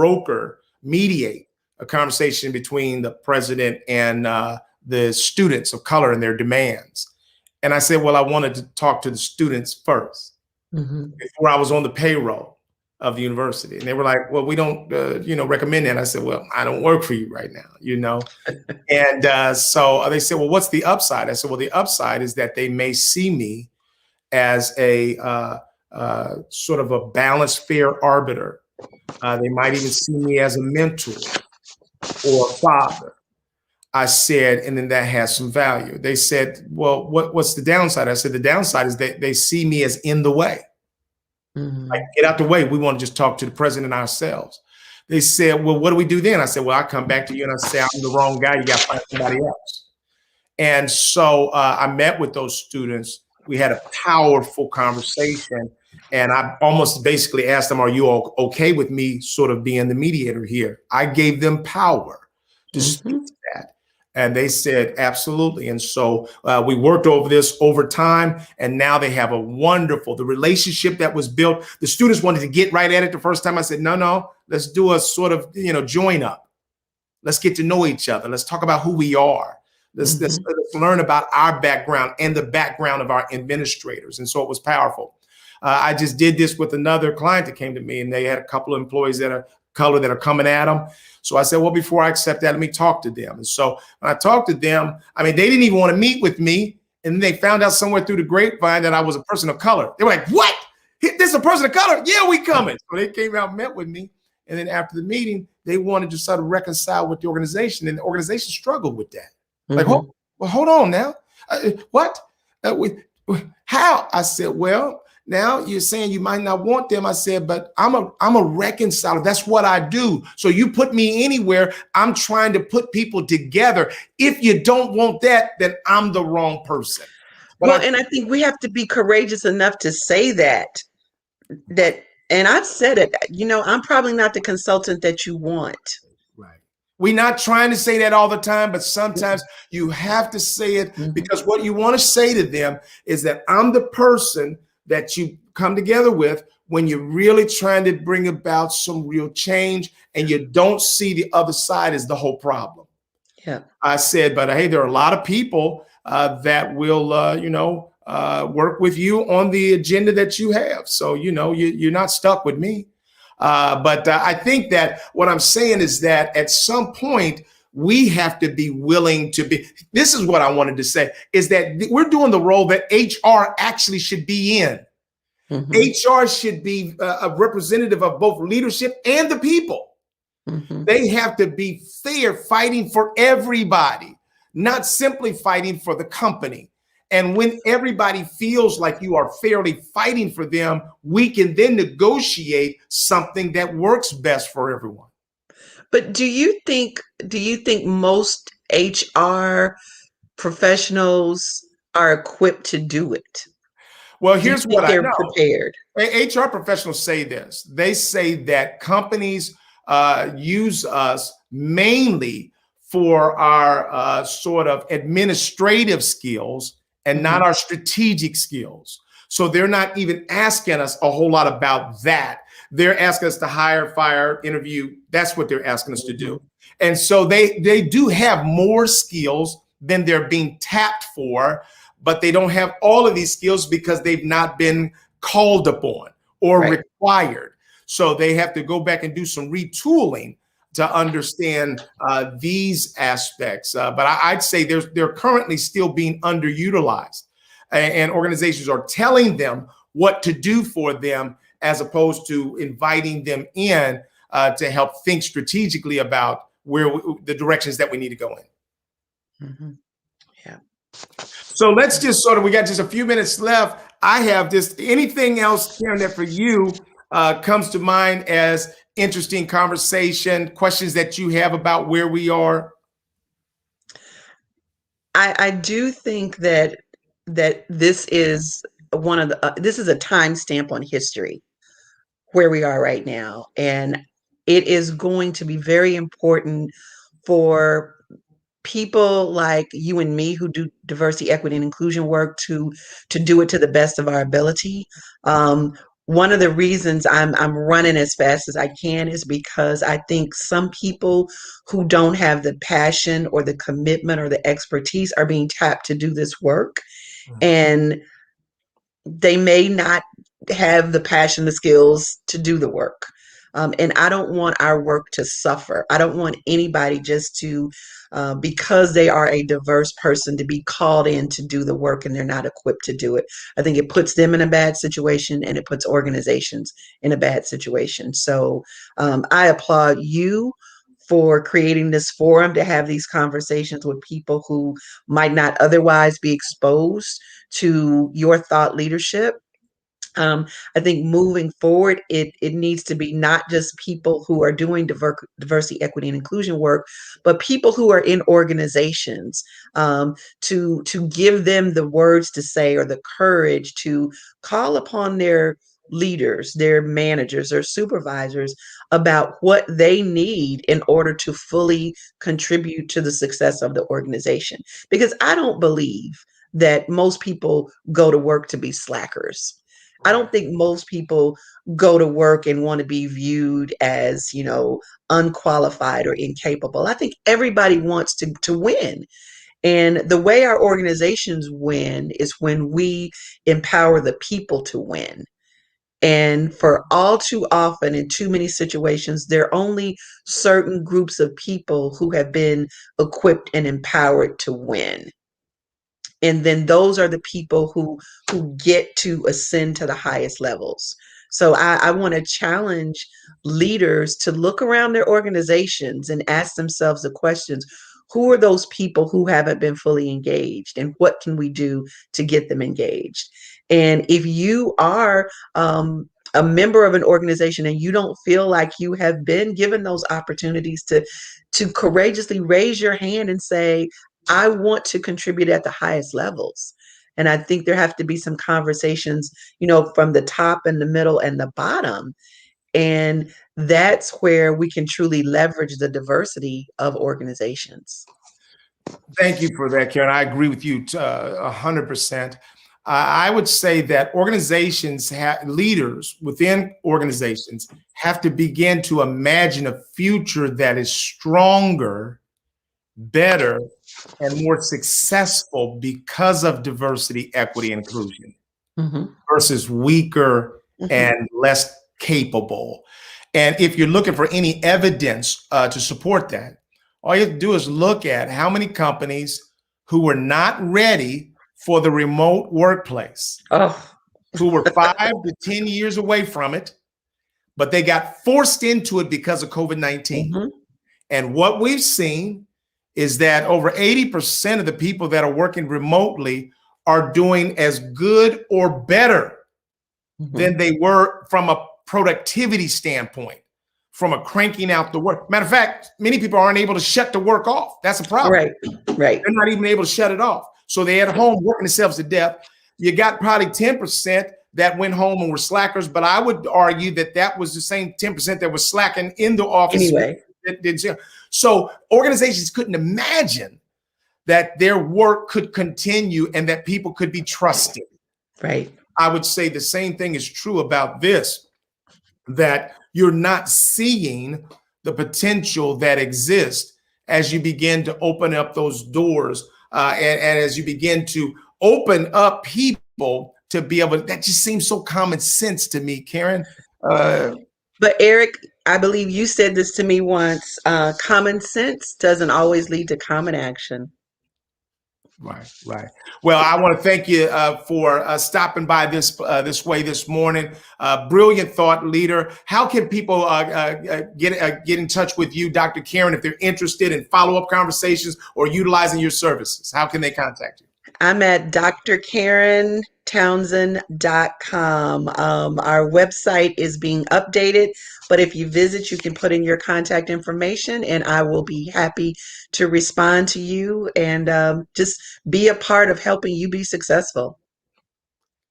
mediate a conversation between the president and the students of color and their demands. And I said, well, I wanted to talk to the students first Mhm. before I was on the payroll of the university. And they were like, well, we don't, recommend that. I said, well, I don't work for you right now. And so they said, well, what's the upside? I said, well, the upside is that they may see me as a sort of a balanced, fair arbiter. They might even see me as a mentor or a father. I said, and then that has some value. They said, well, what's the downside? I said, the downside is that they see me as in the way. Like, Mhm. get out the way. We want to just talk to the president ourselves. They said, well, what do we do then? I said, well, I come back to you and I say, I'm the wrong guy. You got to find somebody else. And so I met with those students. We had a powerful conversation. And I almost basically asked them, are you all okay with me sort of being the mediator here? I gave them power to speak Mhm. to that. And they said, absolutely. And so we worked over this over time. And now they have the relationship that was built. The students wanted to get right at it the first time. I said, no, let's do a sort of, join up. Let's get to know each other. Let's talk about who we are. Let's Mhm. learn about our background and the background of our administrators. And so it was powerful. I just did this with another client that came to me, and they had a couple of employees that are color that are coming at them. So I said, well, before I accept that, let me talk to them. And so when I talked to them, I mean, they didn't even want to meet with me. And then they found out somewhere through the grapevine that I was a person of color. They were like, what? This is a person of color? Yeah, we coming. So they came out and met with me. And then after the meeting, they wanted to sort of reconcile with the organization, and the organization struggled with that. Like, Mhm. hold on now. What? How? I said, well, now you're saying you might not want them. I said, but I'm a reconciler. That's what I do. So you put me anywhere. I'm trying to put people together. If you don't want that, then I'm the wrong person. But Well, and I think we have to be courageous enough to say that, and I've said it, I'm probably not the consultant that you want. right. We're not trying to say that all the time, but sometimes you have to say it, Mhm. because what you want to say to them is that I'm the person that you come together with when you're really trying to bring about some real change and you don't see the other side as the whole problem. Yeah. I said, but hey, there are a lot of people that will, work with you on the agenda that you have. So, you're not stuck with me. But I think that what I'm saying is that at some point, we have to be willing to be. This is what I wanted to say, is that we're doing the role that HR actually should be in. Mhm. HR should be a representative of both leadership and the people. Mhm. They have to be fair, fighting for everybody, not simply fighting for the company. And when everybody feels like you are fairly fighting for them, we can then negotiate something that works best for everyone. But do you think most HR professionals are equipped to do it? Well, Do you here's what think I they're know. prepared? HR professionals say this. They say that companies use us mainly for our sort of administrative skills and not Mhm. our strategic skills. So they're not even asking us a whole lot about that. They're asking us to hire, fire, interview. That's what they're asking us to do. Mhm. And so they do have more skills than they're being tapped for, but they don't have all of these skills because they've not been called upon or Right. required. So they have to go back and do some retooling to understand these aspects. But I'd say they're currently still being underutilized, and organizations are telling them what to do for them as opposed to inviting them in to help think strategically about the directions that we need to go in. Mhm. Yeah. So let's just we got just a few minutes left. I have just anything else, Karen, that for you comes to mind as interesting conversation, questions that you have about where we are? I do think that this is this is a timestamp on history where we are right now, and it is going to be very important for people like you and me who do diversity, equity, and inclusion work to do it to the best of our ability. Um, One of the reasons I'm running as fast as I can is because I think some people who don't have the passion or the commitment or the expertise are being tapped to do this work. And they may not have the passion, the skills to do the work. And I don't want our work to suffer. I don't want anybody just to, because they are a diverse person, to be called in to do the work and they're not equipped to do it. I think it puts them in a bad situation and it puts organizations in a bad situation. So I applaud you for creating this forum to have these conversations with people who might not otherwise be exposed to your thought leadership. I think moving forward, it needs to be not just people who are doing diversity, equity, and inclusion work, but people who are in organizations, to give them the words to say or the courage to call upon their leaders, their managers or supervisors about what they need in order to fully contribute to the success of the organization. Because I don't believe that most people go to work to be slackers. I don't think most people go to work and want to be viewed as, unqualified or incapable. I think everybody wants to win. And the way our organizations win is when we empower the people to win. And for all too often, in too many situations, there are only certain groups of people who have been equipped and empowered to win. And then those are the people who get to ascend to the highest levels. So I want to challenge leaders to look around their organizations and ask themselves the questions: who are those people who haven't been fully engaged, and what can we do to get them engaged? And if you are a member of an organization and you don't feel like you have been given those opportunities to courageously raise your hand and say, I want to contribute at the highest levels. And I think there have to be some conversations, from the top and the middle and the bottom. And that's where we can truly leverage the diversity of organizations. Thank you for that, Karen. I agree with you 100%. I would say that leaders within organizations have to begin to imagine a future that is stronger, better, and more successful because of diversity, equity, and inclusion, Mm-hmm. versus weaker and less capable. And if you're looking for any evidence to support that, all you have to do is look at how many companies who were not ready for the remote workplace, who were 5 to 10 years away from it, but they got forced into it because of COVID-19. Mm-hmm. And what we've seen is that over 80% of the people that are working remotely are doing as good or better than they were from a productivity standpoint, from a cranking out the work. Matter of fact, many people aren't able to shut the work off. That's a problem. Right. They're not even able to shut it off. So they're at home working themselves to death. You got probably 10% that went home and were slackers, but I would argue that was the same 10% that was slacking in the office. Anyway. So organizations couldn't imagine that their work could continue and that people could be trusted. Right. I would say the same thing is true about this, that you're not seeing the potential that exists as you begin to open up those doors and as you begin to open up people to be able that just seems so common sense to me, Karen. But Eric, I believe you said this to me once. Common sense doesn't always lead to common action. Right. Well, I want to thank you for stopping by this way this morning. Brilliant thought leader. How can people get in touch with you, Dr. Karen, if they're interested in follow-up conversations or utilizing your services? How can they contact you? I'm at drkarentownsend.com. Our website is being updated, but if you visit, you can put in your contact information and I will be happy to respond to you and just be a part of helping you be successful.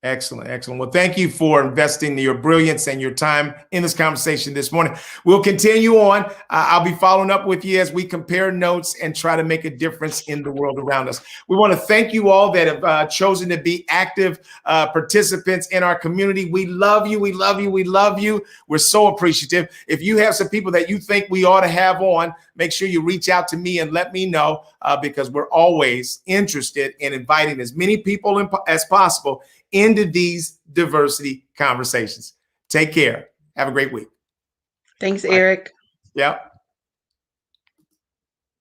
Excellent, excellent. Well, thank you for investing your brilliance and your time in this conversation this morning. We'll continue on. I'll be following up with you as we compare notes and try to make a difference in the world around us. We want to thank you all that have chosen to be active participants in our community. We love you. We love you. We love you. We're so appreciative. If you have some people that you think we ought to have on, make sure you reach out to me and let me know, because we're always interested in inviting as many people as possible into these diversity conversations. Take care. Have a great week. Thanks, Eric. Yep.